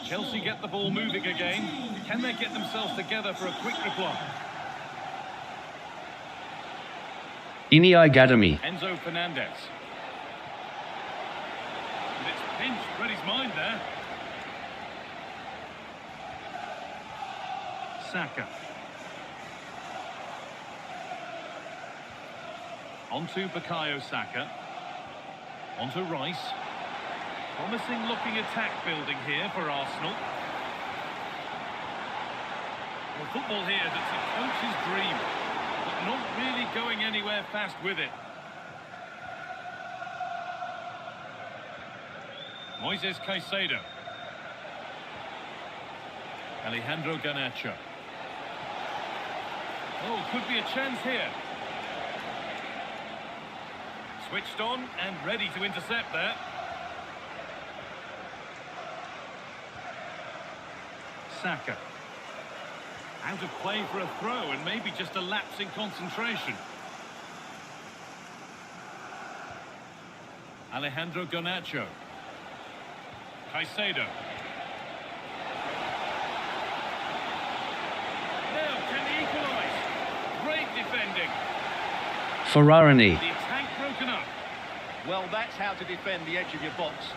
Chelsea get the ball moving again. Can they get themselves together for a quick reply? Ini Gadami. Enzo Fernandez. And it's pinched, read his mind there. Saka. Onto Bukayo Saka. Onto Rice. Promising looking attack building here for Arsenal. Well, football here that's a coach's dream, but not really going anywhere fast with it. Moises Caicedo. Alejandro Garnacho. Oh, could be a chance here. Switched on and ready to intercept there. Saka. Out of play for a throw and maybe just a lapse in concentration. Alejandro Garnacho. Caicedo. Now, can he equalise? Great defending. Ferrarani. The attack broken up. Well, that's how to defend the edge of your box.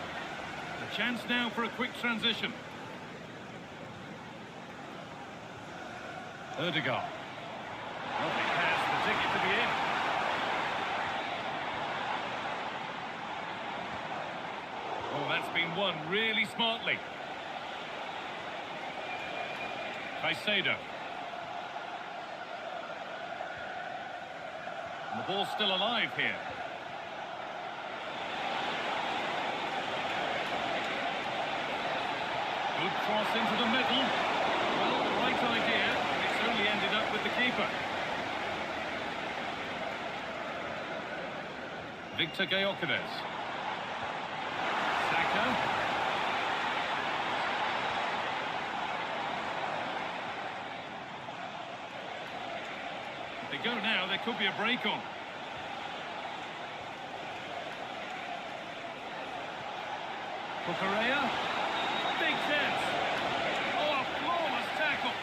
A chance now for a quick transition. Erdegaard. Lovely pass, the ticket to the end. Oh, that's been won really smartly. Caicedo. And the ball's still alive here. Good cross into the middle. Well, the right idea. It's only ended up with the keeper. Victor Gyökeres. Saka. If they go now, there could be a break on. Cucurella. Big chance. Oh, a flawless tackle.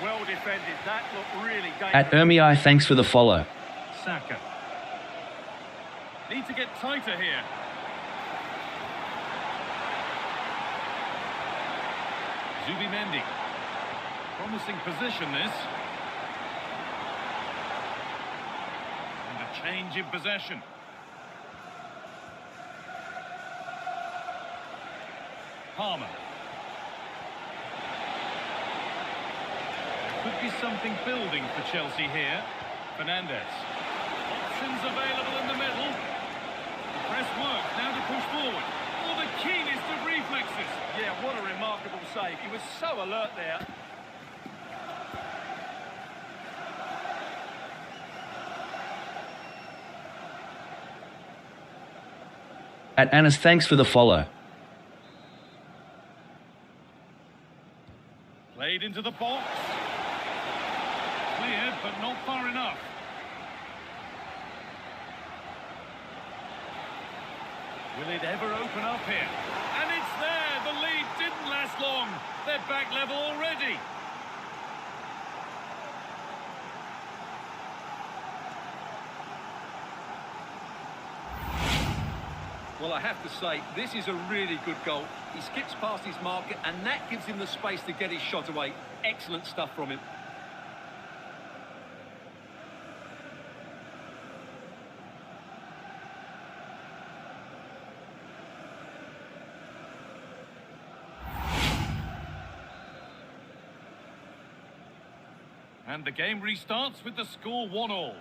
Well defended. That looked really dangerous. At Ermii, thanks for the follow. Saka. Need to get tighter here. Zubimendi. Promising position, this. And a change in possession. Palmer. There could be something building for Chelsea here. Fernandez. Options available in the middle. The press works, now to push forward. Oh, the keenest of reflexes. Yeah, what a remarkable save. He was so alert there. At Anis, thanks for the follow. Played into the box. Cleared, but not far enough. Will it ever open up here? And it's there! The lead didn't didn't last long. They're back level already. Well, I have to say, this is a really good goal. He skips past his marker, and that gives him the space to get his shot away. Excellent stuff from him. And the game restarts with the score 1-1.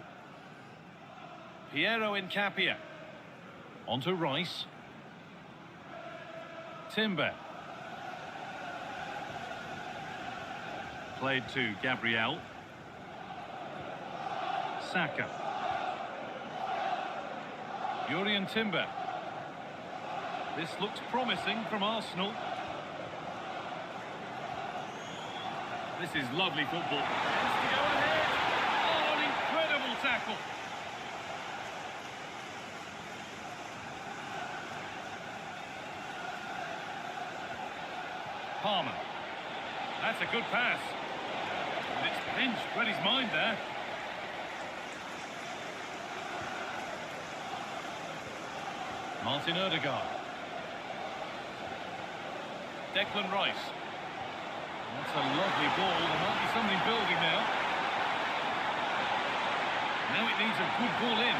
Piero Incapia. On to Rice. Timber. Played to Gabriel. Saka. Jurrien Timber. This looks promising from Arsenal. This is lovely football. Has to go ahead. Oh, an incredible tackle. Palmer. That's a good pass. And it's pinched Reddy's mind there. Martin Odegaard. Declan Rice. That's a lovely ball. There might be something building now. Now it needs a good ball in.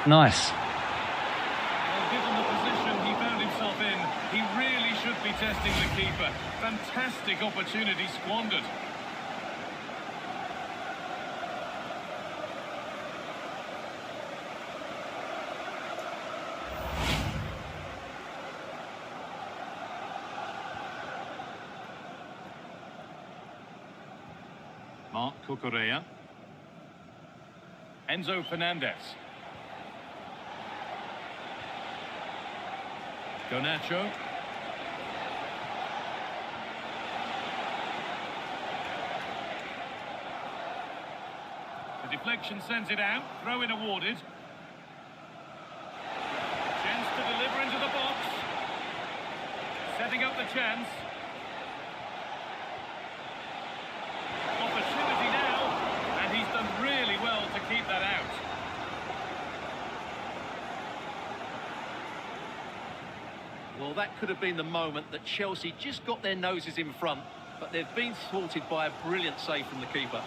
Nice. Well, given the position he found himself in, he really should be testing the keeper. Fantastic opportunity squandered. Marc Cucurella. Enzo Fernandez. Garnacho. The deflection sends it out. Throw-in awarded. Chance to deliver into the box. Setting up the chance. Opportunity now, and he's done really well to keep that out. Well, that could have been the moment that Chelsea just got their noses in front, but they've been thwarted by a brilliant save from the keeper.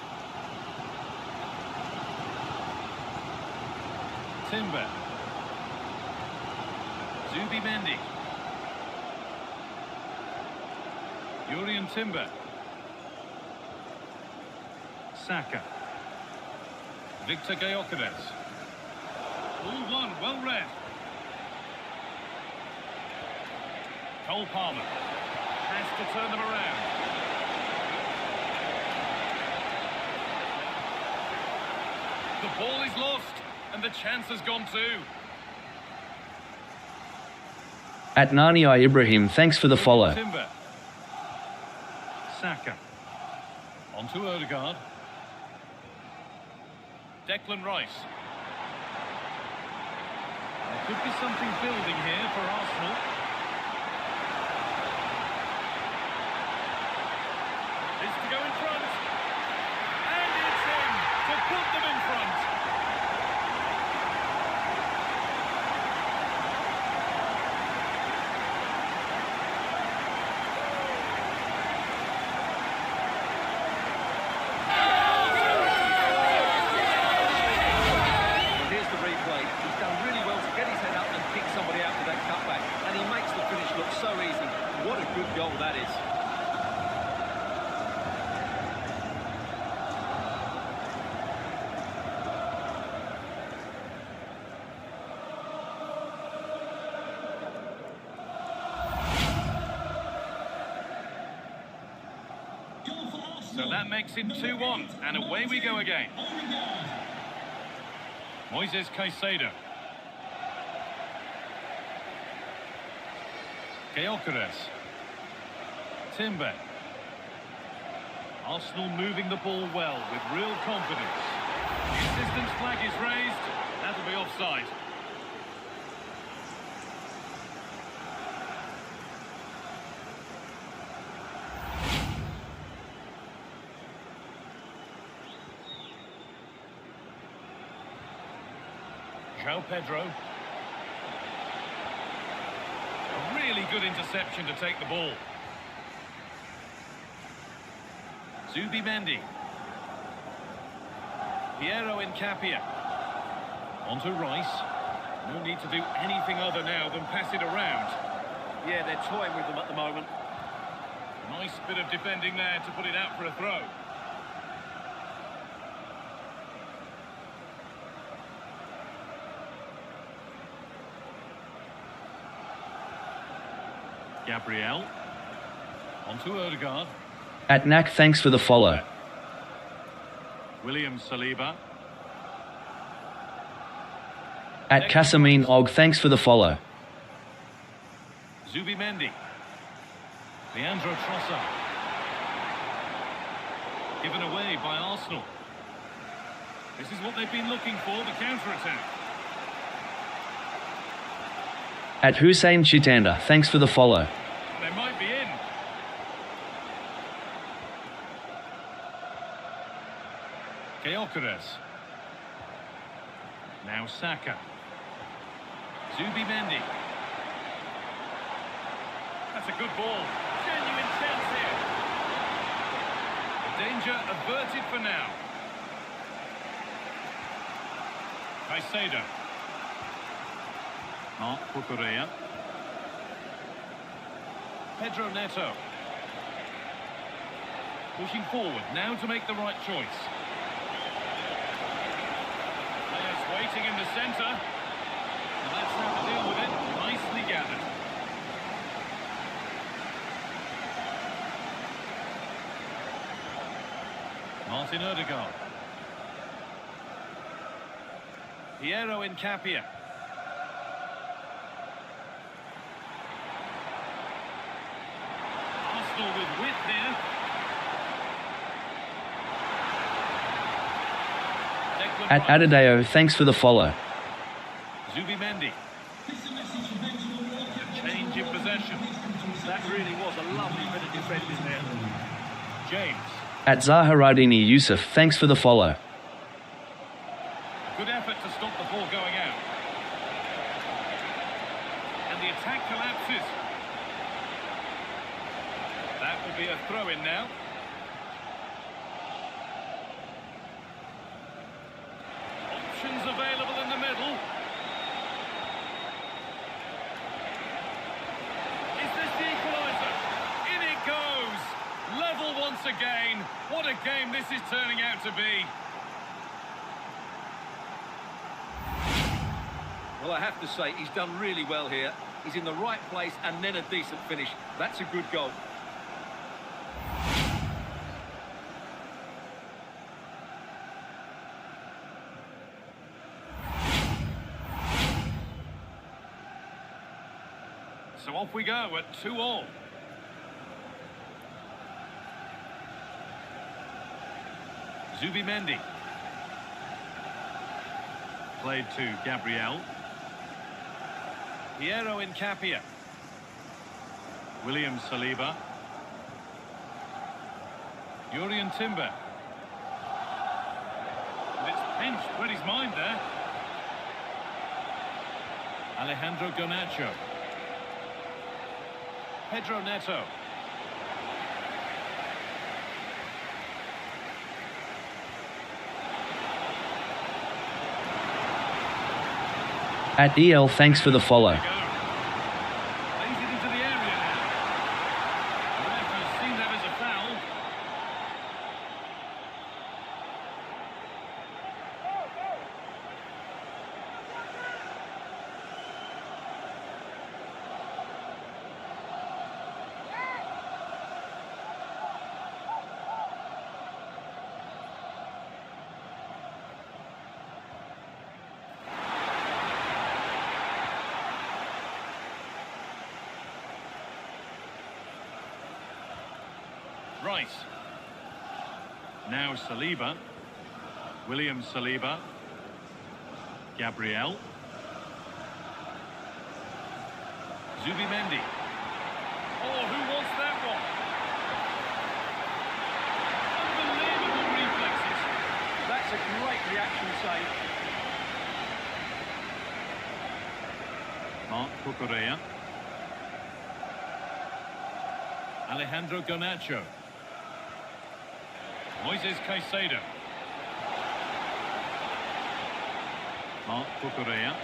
Timber. Zubimendi. Jurrien Timber. Saka. Victor Gyökeres. All one, well read. Cole Palmer has to turn them around. The ball is lost, and the chance has gone too. At Nani Ibrahim, thanks for the follow. Timber. Saka. On to Odegaard. Declan Rice. There could be something building here for Arsenal. It's to go in front. And it's in to put them in front. Goal that is. So that makes it 2-1, and away we go again. Moises Caicedo. Gyökeres. Timber. Arsenal moving the ball well with real confidence. The assistance flag is raised. That'll be offside. João Pedro. A really good interception to take the ball. Zubimendi. Piero Incapia. Onto Rice. No need to do anything other now than pass it around. Yeah, they're toying with them at the moment. Nice bit of defending there to put it out for a throw. Gabriel. Onto Odegaard. At Knack, thanks for the follow. William Saliba. At Casamine Og, thanks for the follow. Zubimendi. Leandro Trossard. Given away by Arsenal. This is what they've been looking for, the counter-attack. At Hussein Chitanda, thanks for the follow. They might be in. Gyökeres. Now Saka. Zubimendi. That's a good ball. Genuine chance here. The danger averted for now. Caicedo. Marc Cucurella. Pedro Neto. Pushing forward now to make the right choice. Players waiting in the centre. And that's how to deal with it. Nicely gathered. Martin Odegaard. Piero Incapia. Arsenal with width here. At Adideo, thanks for the follow. Zubimendi. A change in possession. That really was a lovely bit of defending there. James. At Zaharadini Yusuf, thanks for the follow. Good effort to stop the ball going out. And the attack collapses. That will be a throw-in now. Options available in the middle. Is this the equaliser? In it goes! Level once again. What a game this is turning out to be. Well, I have to say, he's done really well here. He's in the right place and then a decent finish. That's a good goal. So off we go at 2-2. Zubimendi. Played to Gabriel. Piero Incapia. William Saliba. Jurrien Timber. And it's pinched, read his mind there. Alejandro Garnacho. Pedro Neto. At EL, thanks for the follow. Lays it into the area now. The ref has seen that as a foul. Rice. Now Saliba. William Saliba. Gabriel. Zubimendi. Oh, who wants that one? Unbelievable reflexes. That's a great reaction save. Marc Cucurella. Alejandro Garnacho. Moises Caicedo. Marc Cucurella.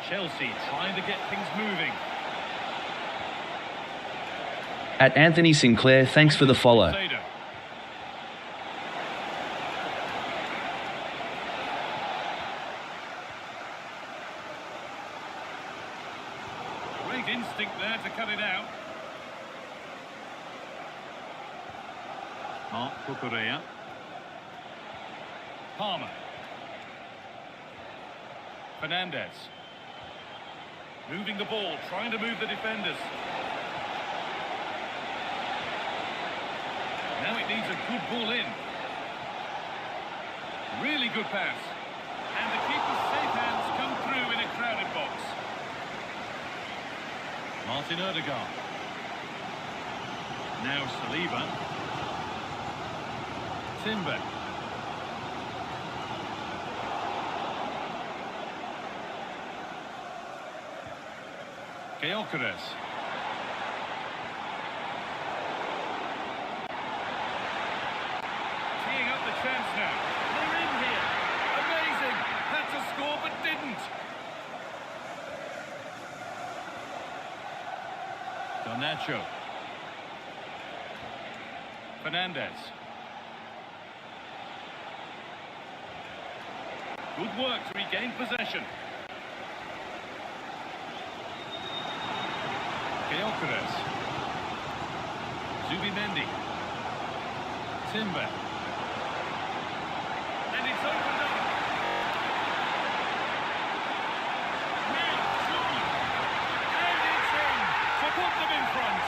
Chelsea trying to get things moving. At Anthony Sinclair, thanks for the follow. Caicedo. Great instinct there to cut it out. Marc Cucurella. Palmer. Fernandez. Moving the ball, trying to move the defenders. Now it needs a good ball in. Really good pass. And the keeper's safe hands come through in a crowded box. Martin Odegaard. Now Saliba. Timber. Gyökeres. Teeing up the chance now. They're in here. Amazing. Had to score but didn't. Garnacho. Fernandez. Good work to regain possession. Gyökeres. Zubimendi. Timber. And it's opened up. Now, surely. And it's in to put them in front.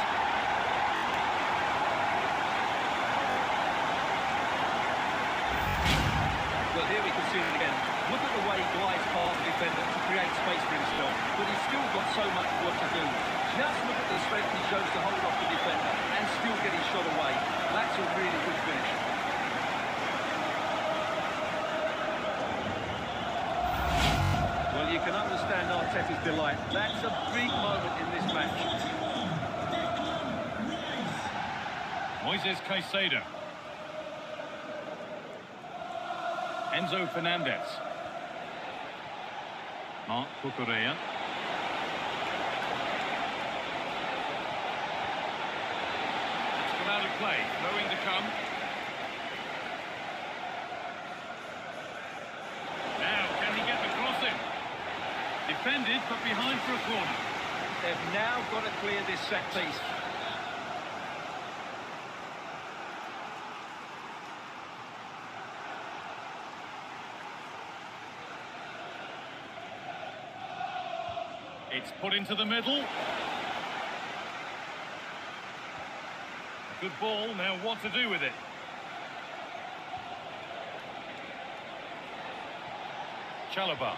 Well, here we can see it again. Look at the way he glides past the defender to create space for himself, but he's still got so much work to do. Just look at the strength he shows to hold off the defender and still get his shot away. That's a really good finish. Well, you can understand Arteta's delight. That's a big moment in this match. Moises Caicedo. Enzo Fernandez. Marc Cucurella. It's come out of play, throwing to come. Now, can he get the crossing? Defended, but behind for a corner. They've now got to clear this set piece. It's put into the middle. Good ball, now what to do with it? Chalobah.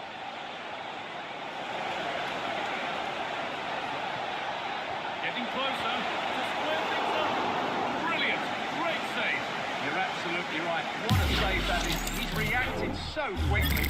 Getting closer to square things up. Brilliant, great save. You're absolutely right. What a save that is. He's reacted so quickly.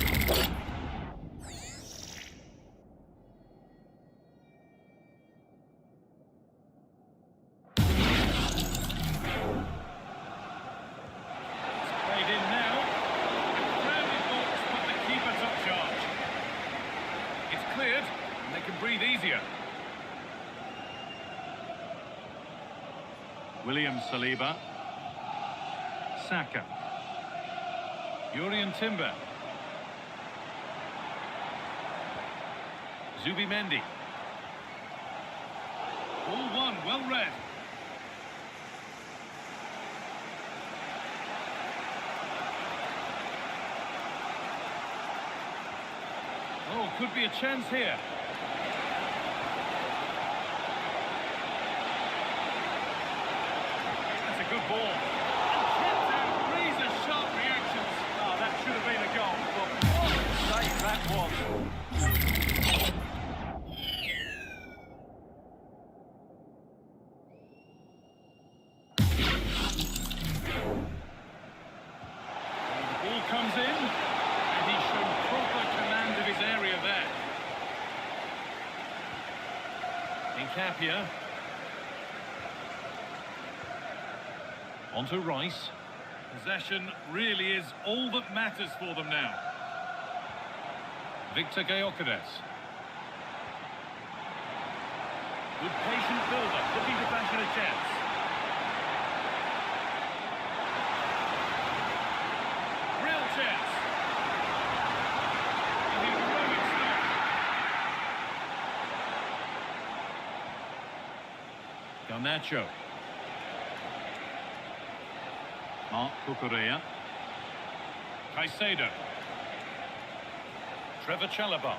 Breathe easier. William Saliba. Saka. Jurriën Timber. Zubimendi. All one, well read. Oh, could be a chance here. Good ball. And out, razor-sharp reactions. Oh, that should have been a goal. But what a save that was. And the ball comes in, and he's shown proper command of his area there. Capia. On to Rice. Possession really is all that matters for them now. Victor Gyökeres. Good patient build-up, looking to fashion a chance. Real chance. A heroic stop. Garnacho. Marc Cucurella. Caicedo. Trevor Chalobah.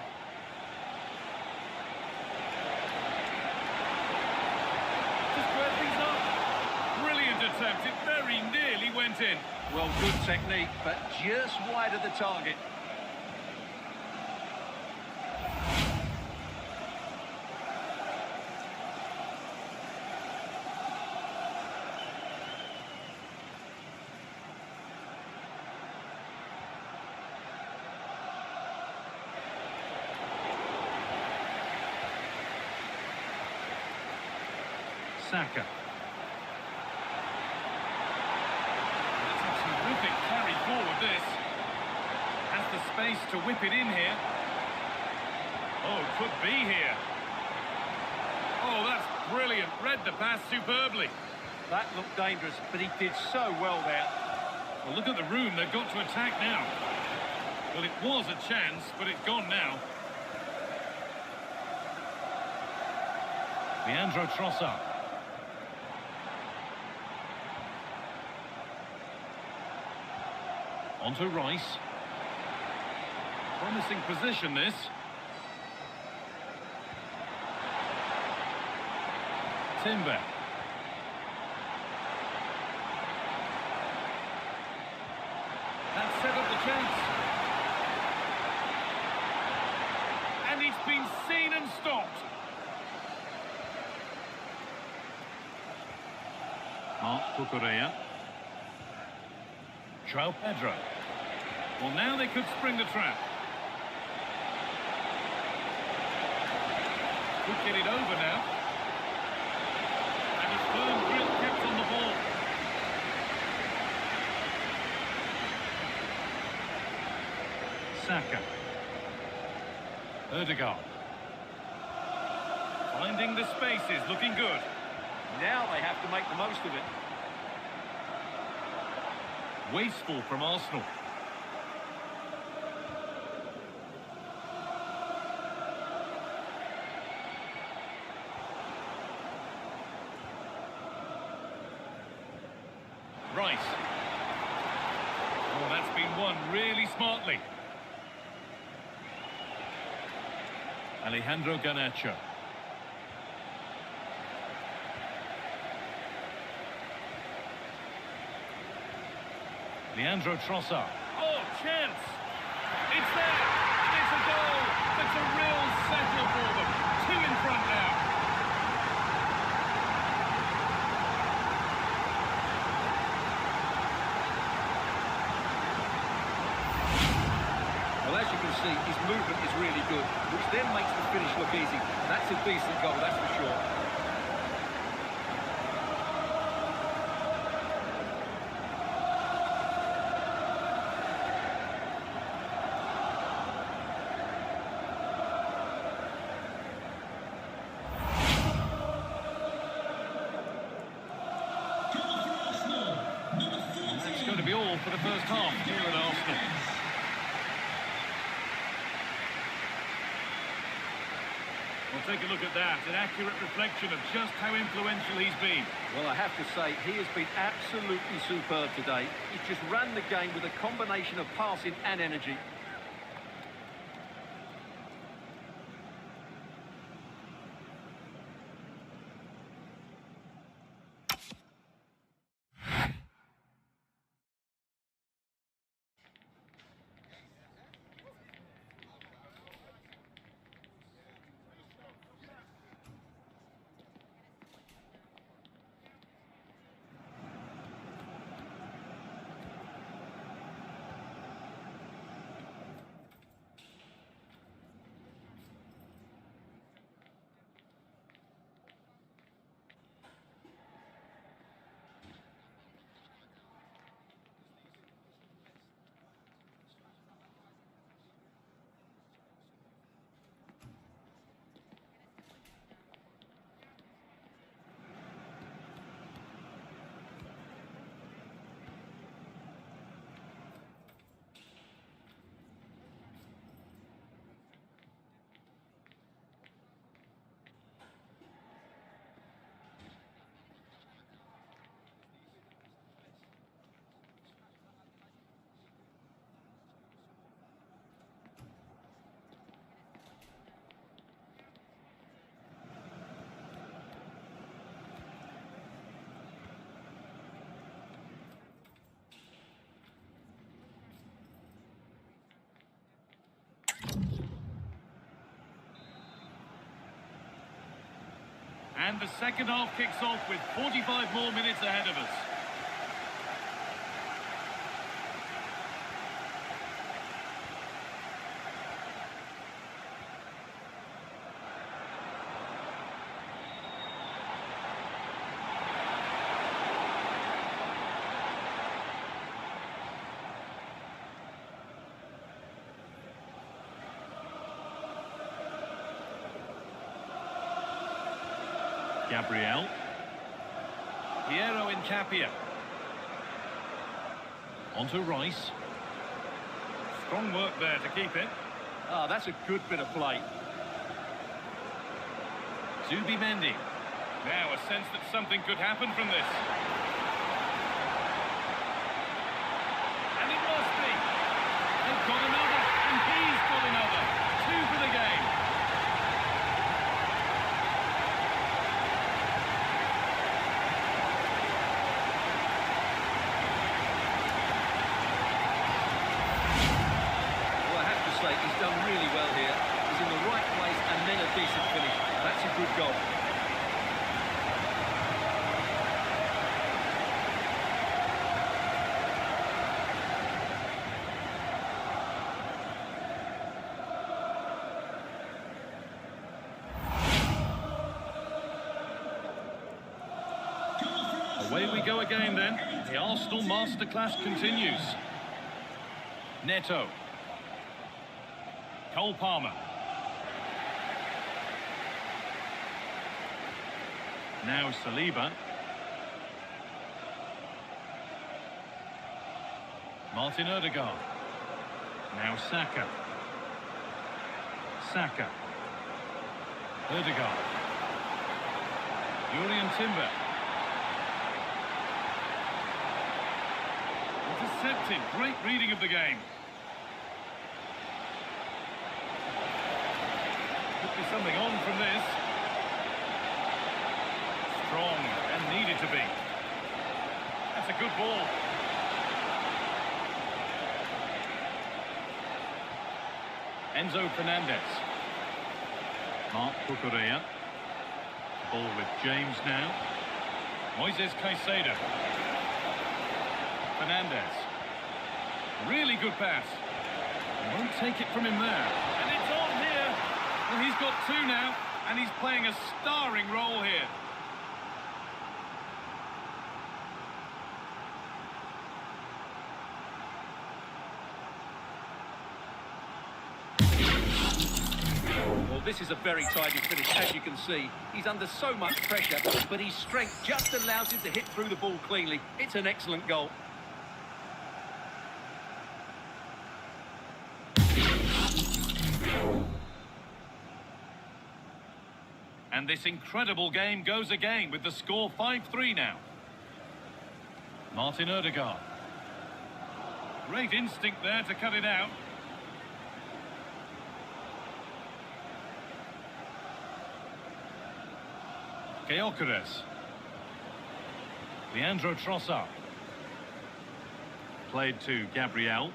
Just squared things up. Brilliant attempt. It very nearly went in. Well, good technique, but just wide of the target. Saka. That's a terrific carry forward, this. Has the space to whip it in here. Oh, could be here. Oh, that's brilliant. Read the pass superbly. That looked dangerous, but he did so well there. Well, look at the room. They've got to attack now. Well, it was a chance, but it's gone now. Leandro Trossard. On to Rice. Promising position, this. Timber. That set up the chance. And it's been seen and stopped. Marc Cucurella. João Pedro. Well, now they could spring the trap. Could get it over now. And a firm grip kept on the ball. Saka. Ødegaard. Finding the spaces, looking good. Now they have to make the most of it. Wasteful from Arsenal. Rice. Oh, that's been won really smartly. Alejandro Garnacho. Leandro Trossard. Oh, chance! It's there! It's a goal! It's a real settle for them. Two in front now. Well, as you can see, his movement is really good, which then makes the finish look easy. That's a decent goal, that's for sure. That's going to be all for the first half here at Arsenal. Well, take a look at that. An accurate reflection of just how influential he's been. Well, I have to say, he has been absolutely superb today. He's just ran the game with a combination of passing and energy. And the second half kicks off with 45 more minutes ahead of us. Gabriel. Piero in Capia. Onto Rice. Strong work there to keep it. Ah, that's a good bit of play. Zubi Mendy. Now a sense that something could happen from this. And it must be. They've got another, and he's got another. 2 for the game. He's done really well here. He's in the right place and then a decent finish. That's a good goal. Away we go again then. The Arsenal masterclass continues. Neto. Cole Palmer. Now Saliba. Martin Odegaard. Now Saka. Saka. Odegaard. Julian Timber. Intercepted. Great reading of the game. Could be something on from this. Strong and needed to be. That's a good ball. Enzo Fernandez. Mark Cucurella. Ball with James now. Moises Caicedo. Fernandez. Really good pass. Won't take it from him there. And it's on here. Well, he's got 2 now, and he's playing a starring role here. Well, this is a very tidy finish, as you can see. He's under so much pressure, but his strength just allows him to hit through the ball cleanly. It's an excellent goal. And this incredible game goes again with the score 5-3 now. Martin Odegaard. Great instinct there to cut it out. Gyökeres. Leandro Trossard. Played to Gabriel.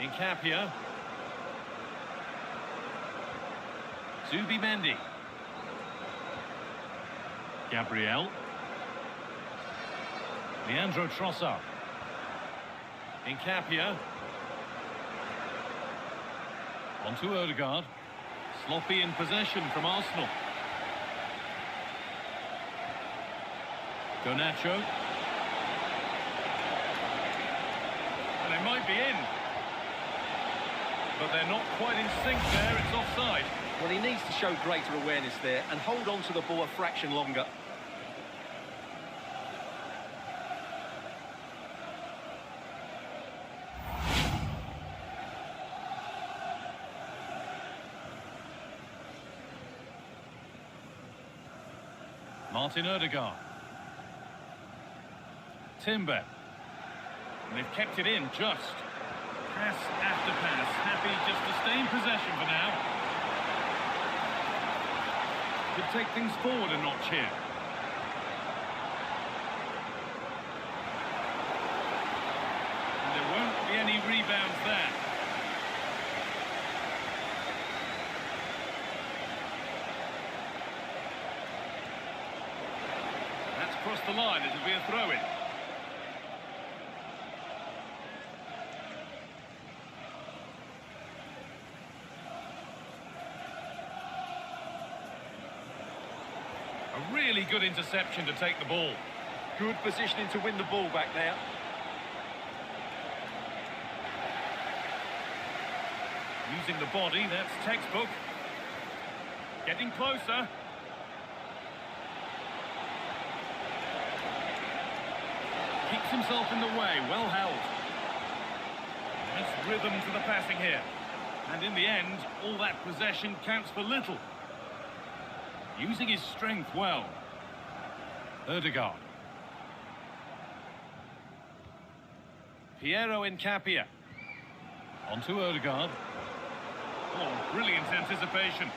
Incapia. Zubi Mendy. Gabriel. Leandro Trossard. Incapia. Onto Odegaard. Sloppy in possession from Arsenal. Garnacho. And they might be in. But they're not quite in sync there. It's offside. Well, he needs to show greater awareness there and hold on to the ball a fraction longer. Martin Odegaard. Timber. And they've kept it in just. Pass after pass. Happy just to stay in possession for now. Could take things forward a notch here. And there won't be any rebounds there. across the line. It'll be a throw-in. A really good interception to take the ball. Good positioning to win the ball back there. Using the body, that's textbook. Getting closer. Keeps himself in the way, well held. Nice rhythm to the passing here. And in the end, all that possession counts for little. Using his strength well. Ødegaard. Piero Incapia. Onto Ødegaard. Oh, brilliant anticipation.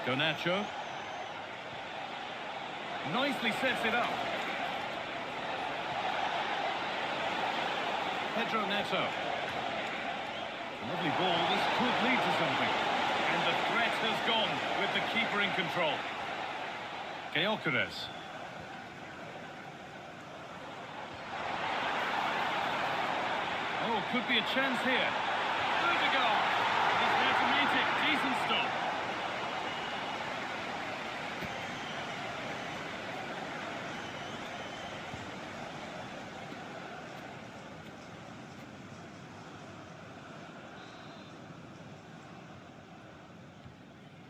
Garnacho. Nicely sets it up. Pedro Neto. Lovely ball. This could lead to something. And the threat has gone with the keeper in control. Gyökeres. Oh, could be a chance here. Ødegaard. He's there to meet it. Decent stop.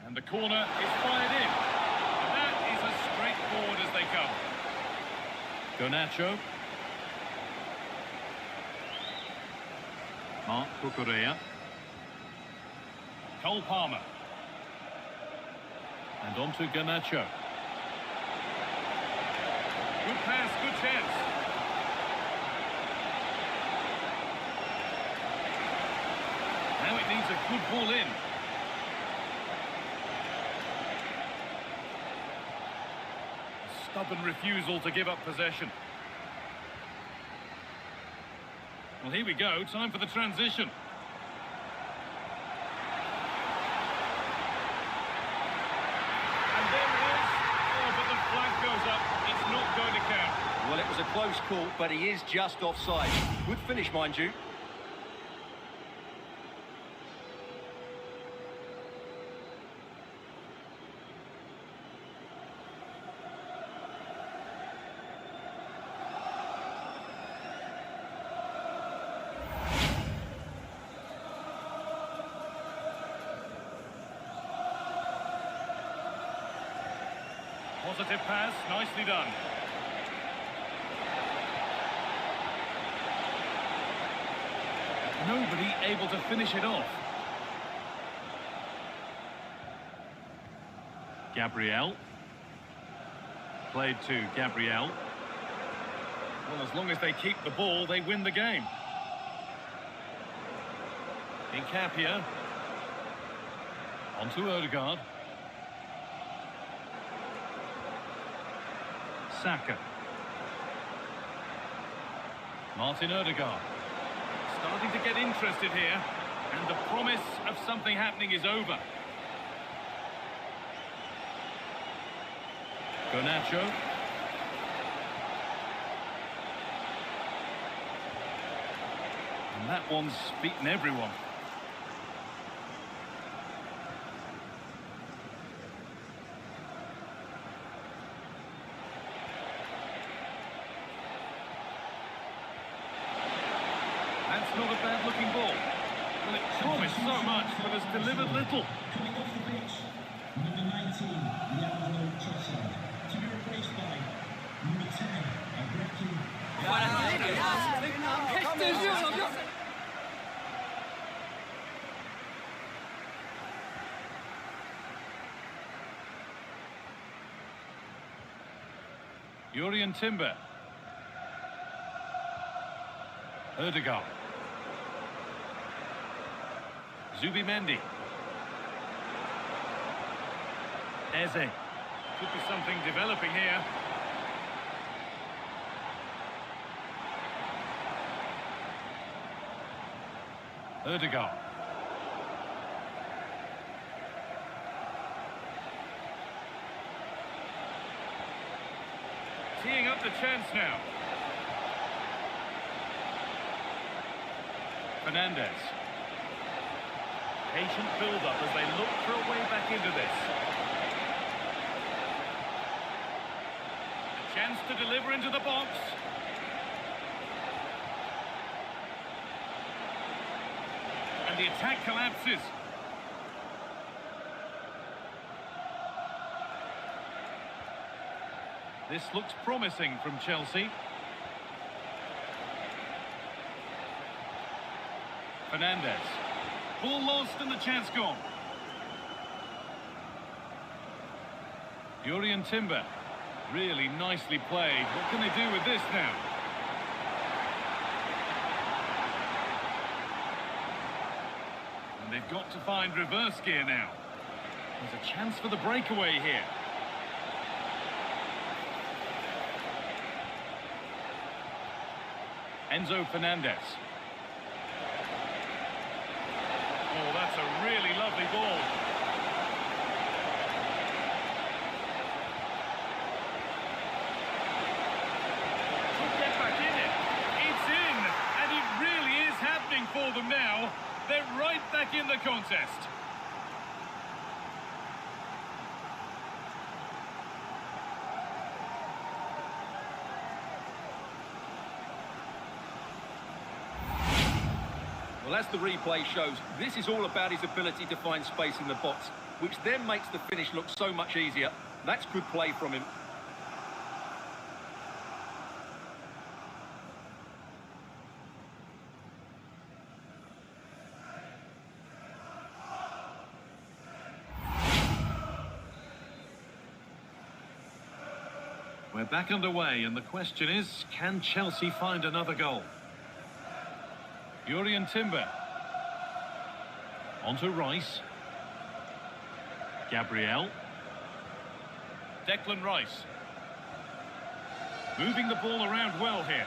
And the corner is fired in. And that is as straightforward as they come. Garnacho. Mark Cucurella. Cole Palmer. And on to Garnacho. Good pass, good chance. Now it needs a good ball in. Stubborn refusal to give up possession. Well, here we go. Time for the transition. And there it is. Oh, but the flag goes up. It's not going to count. Well, it was a close call, but he is just offside. Good finish, mind you. Positive pass, nicely done. Nobody able to finish it off. Gabriel. Played to Gabriel. Well, as long as they keep the ball, they win the game. Incapia. On to Ødegaard. Saka. Martin Ødegaard. Starting to get interested here. And the promise of something happening is over. Garnacho. And that one's beaten everyone. That's not a bad-looking ball. Well, it promised so much, but has delivered little. Coming off the pitch, number 19, Leandro Trossard, to be replaced by number 10, Ibrahim. Jurien Timber. Ødegaard. Zubimendi. Eze. Could be something developing here. Ødegaard. Teeing up the chance now. Fernandez. Patient build-up as they look for a way back into this. A chance to deliver into the box. And the attack collapses. This looks promising from Chelsea. Fernandez. Ball lost and the chance gone. Jurrien Timber. Really nicely played. What can they do with this now? And they've got to find reverse gear now. There's a chance for the breakaway here. Enzo Fernandez. Oh, that's a really lovely ball. Could get back in it. It's in, and it really is happening for them now. They're right back in the contest. Well, as the replay shows, this is all about his ability to find space in the box, which then makes the finish look so much easier. That's good play from him. We're back underway, and the question is, can Chelsea find another goal? Jurrien Timber. On to Rice. Gabriel. Declan Rice. Moving the ball around well here.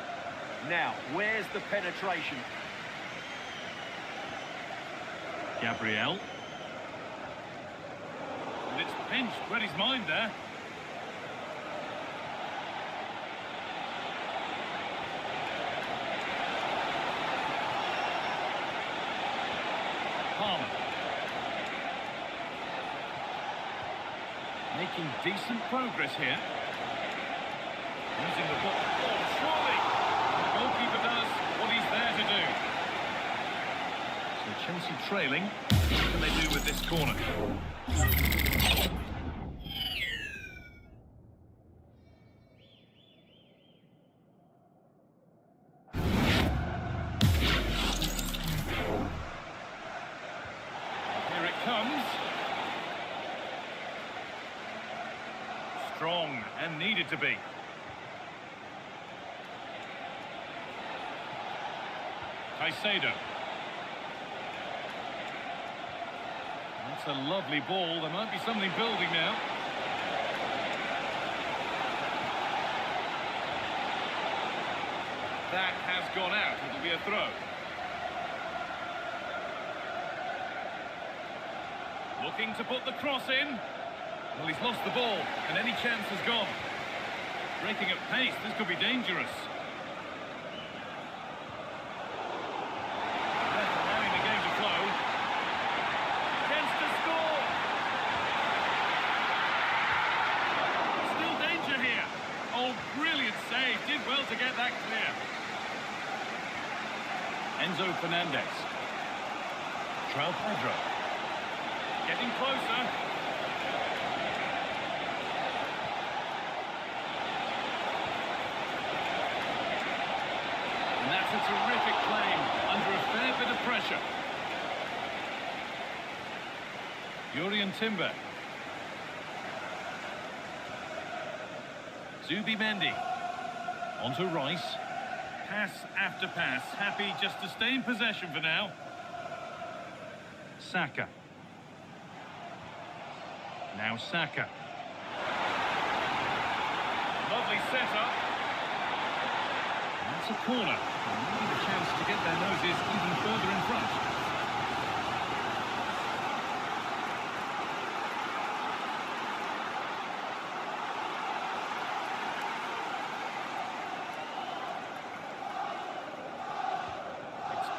Now, where's the penetration? Gabriel. And it's pinched. Read his mind there. Palmer. Making decent progress here. Using the ball. Oh, surely! The goalkeeper does what he's there to do. So Chelsea trailing. What can they do with this corner? Here it comes. Strong and needed to be. Caicedo. That's a lovely ball. There might be something building now. That has gone out. It'll be a throw. Looking to put the cross in. Well, he's lost the ball, and any chance has gone. Breaking at pace, this could be dangerous. That's allowing the game to flow. Chance to score! Still danger here. Oh, brilliant save. Did well to get that clear. Enzo Fernandez. João Pedro. Getting closer. And that's a terrific claim under a fair bit of pressure. Jurrien Timber. Zubimendi. On to Rice. Pass after pass. Happy just to stay in possession for now. Saka. Now Saka. Lovely setup. That's a corner. And maybe the chance to get their noses even further in front.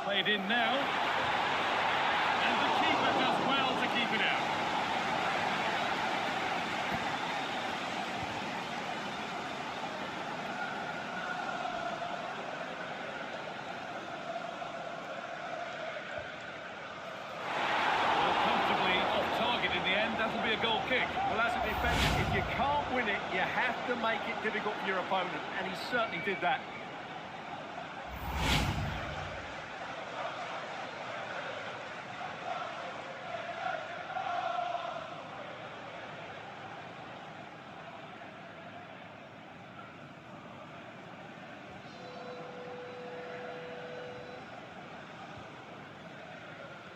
Played in now. And the keeper does well to keep it out. Well, comfortably off target in the end. That'll be a goal kick. Well, as a defender, if you can't win it, you have to make it difficult for your opponent, and he certainly did that.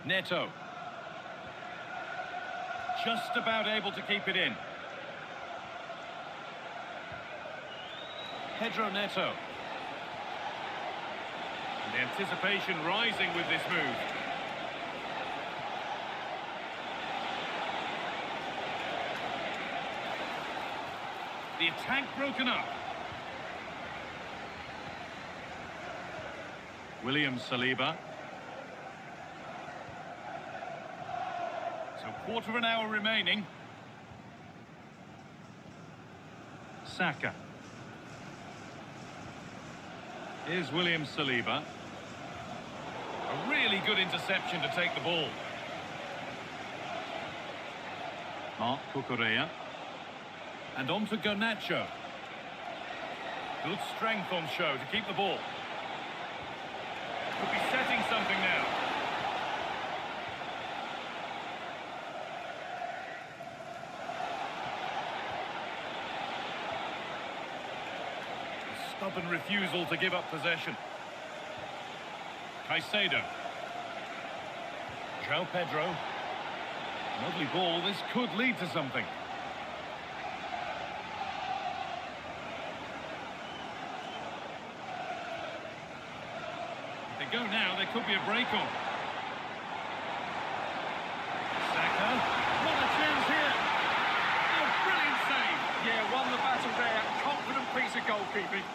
Neto. Just about able to keep it in. Pedro Neto. And the anticipation rising with this move. The attack broken up. William Saliba. So quarter of an hour remaining. Saka. Here's William Saliba. A really good interception to take the ball. Mark Cucurella. And on to Garnacho. Good strength on show to keep the ball. Could be setting something now. Stubborn refusal to give up possession. Caicedo. João Pedro. Lovely ball. This could lead to something. If they go now, there could be a break on. Saka. What a chance here. Oh, brilliant save. Yeah, won the battle there. Confident piece of goalkeeping.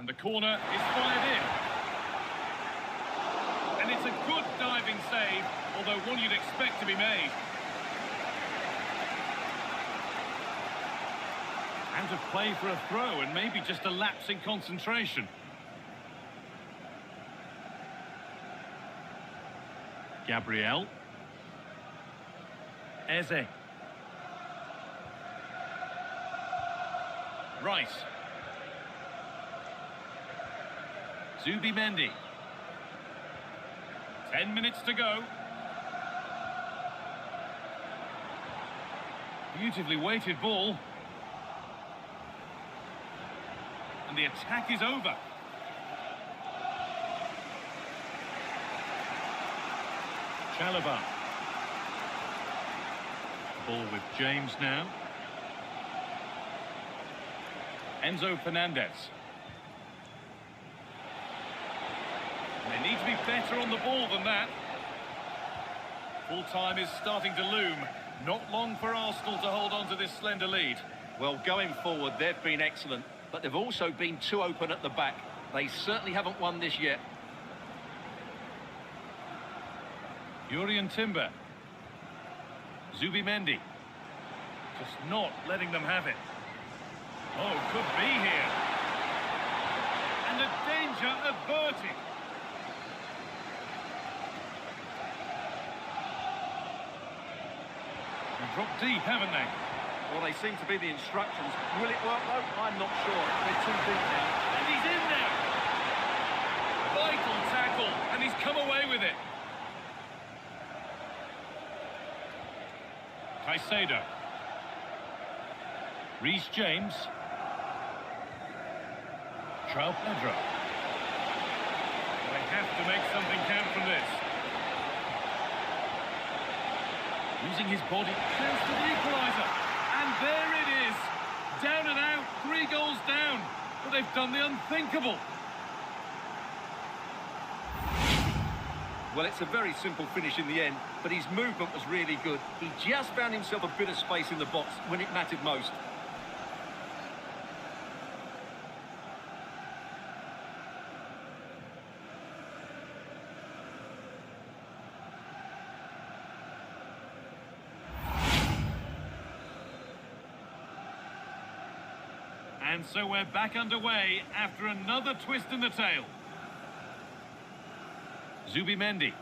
And the corner is fired in. And it's a good diving save, although one you'd expect to be made. Out of play for a throw, and maybe just a lapse in concentration. Gabriel. Eze. Rice. Zubimendi. 10 minutes to go. Beautifully weighted ball. And the attack is over. Chalobah. Ball with James now. Enzo Fernandez. They need to be better on the ball than that. Full time is starting to loom. Not long for Arsenal to hold on to this slender lead. Well, going forward, they've been excellent, but they've also been too open at the back. They certainly haven't won this yet. Jurriën Timber. Zubimendi. Just not letting them have it. Oh, could be here. And the danger averted. They've dropped deep, haven't they? Well, they seem to be the instructions. Will it work, though? I'm not sure. They're too deep now. And he's in now. Vital tackle, and he's come away with it. Caicedo. Reece James. João Pedro. They have to make something count from this. Using his body, chance for the equaliser. And there it is. Down and out, 3 goals down. But they've done the unthinkable. Well, it's a very simple finish in the end, but his movement was really good. He just found himself a bit of space in the box when it mattered most. And so we're back underway after another twist in the tail. Zubimendi.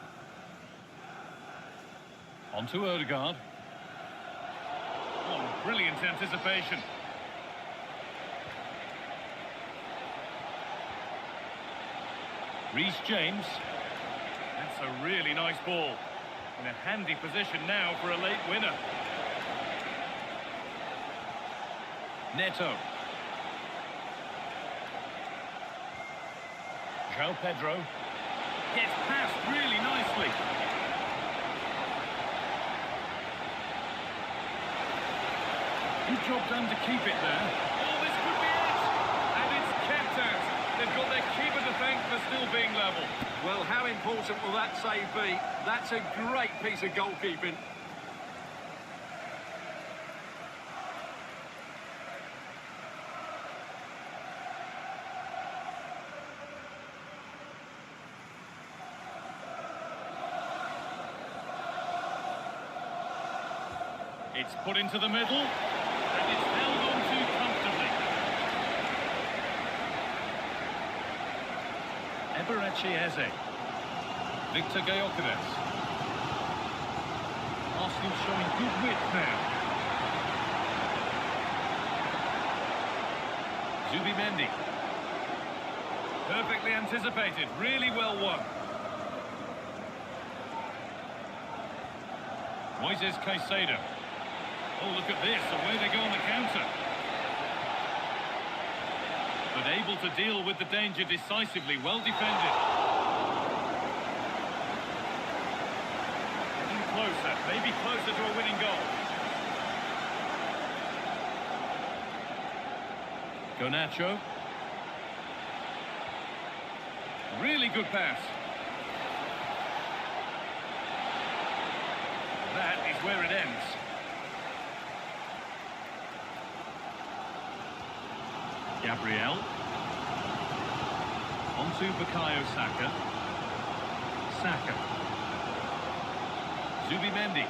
On to Odegaard. Oh, brilliant anticipation. Reece James. That's a really nice ball. In a handy position now for a late winner. Neto. João Pedro. Gets past really nicely. Good job done to keep it there. Oh, this could be it! And it's kept out. They've got their keeper to thank for still being level. Well, how important will that save be? That's a great piece of goalkeeping. It's put into the middle, and it's held on to comfortably. Eberechi Eze. Victor Gyökeres. Arsenal showing good width now. Zubimendi. Perfectly anticipated, really well won. Moises Caicedo. Oh, look at this, away they go on the counter. But able to deal with the danger decisively, well defended. Getting closer, maybe closer to a winning goal. Garnacho. Really good pass. That is where it ends. Gabriel. On to Bukayo Saka. Saka. Zubimendi.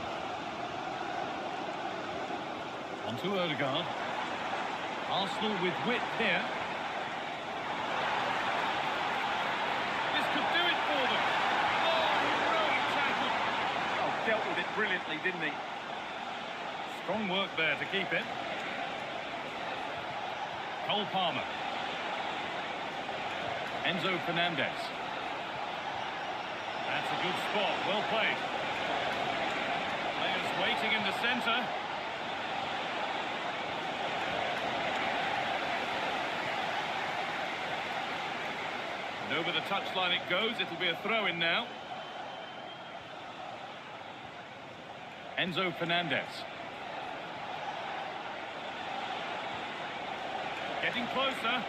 On to Odegaard. Arsenal with width here. This could do it for them. Oh, heroic tackle. Oh, dealt with it brilliantly, didn't he? Strong work there to keep it. Cole Palmer. Enzo Fernandez. That's a good spot, well played. Players waiting in the centre. And over the touchline it goes, it'll be a throw-in now. Enzo Fernandez. Getting closer.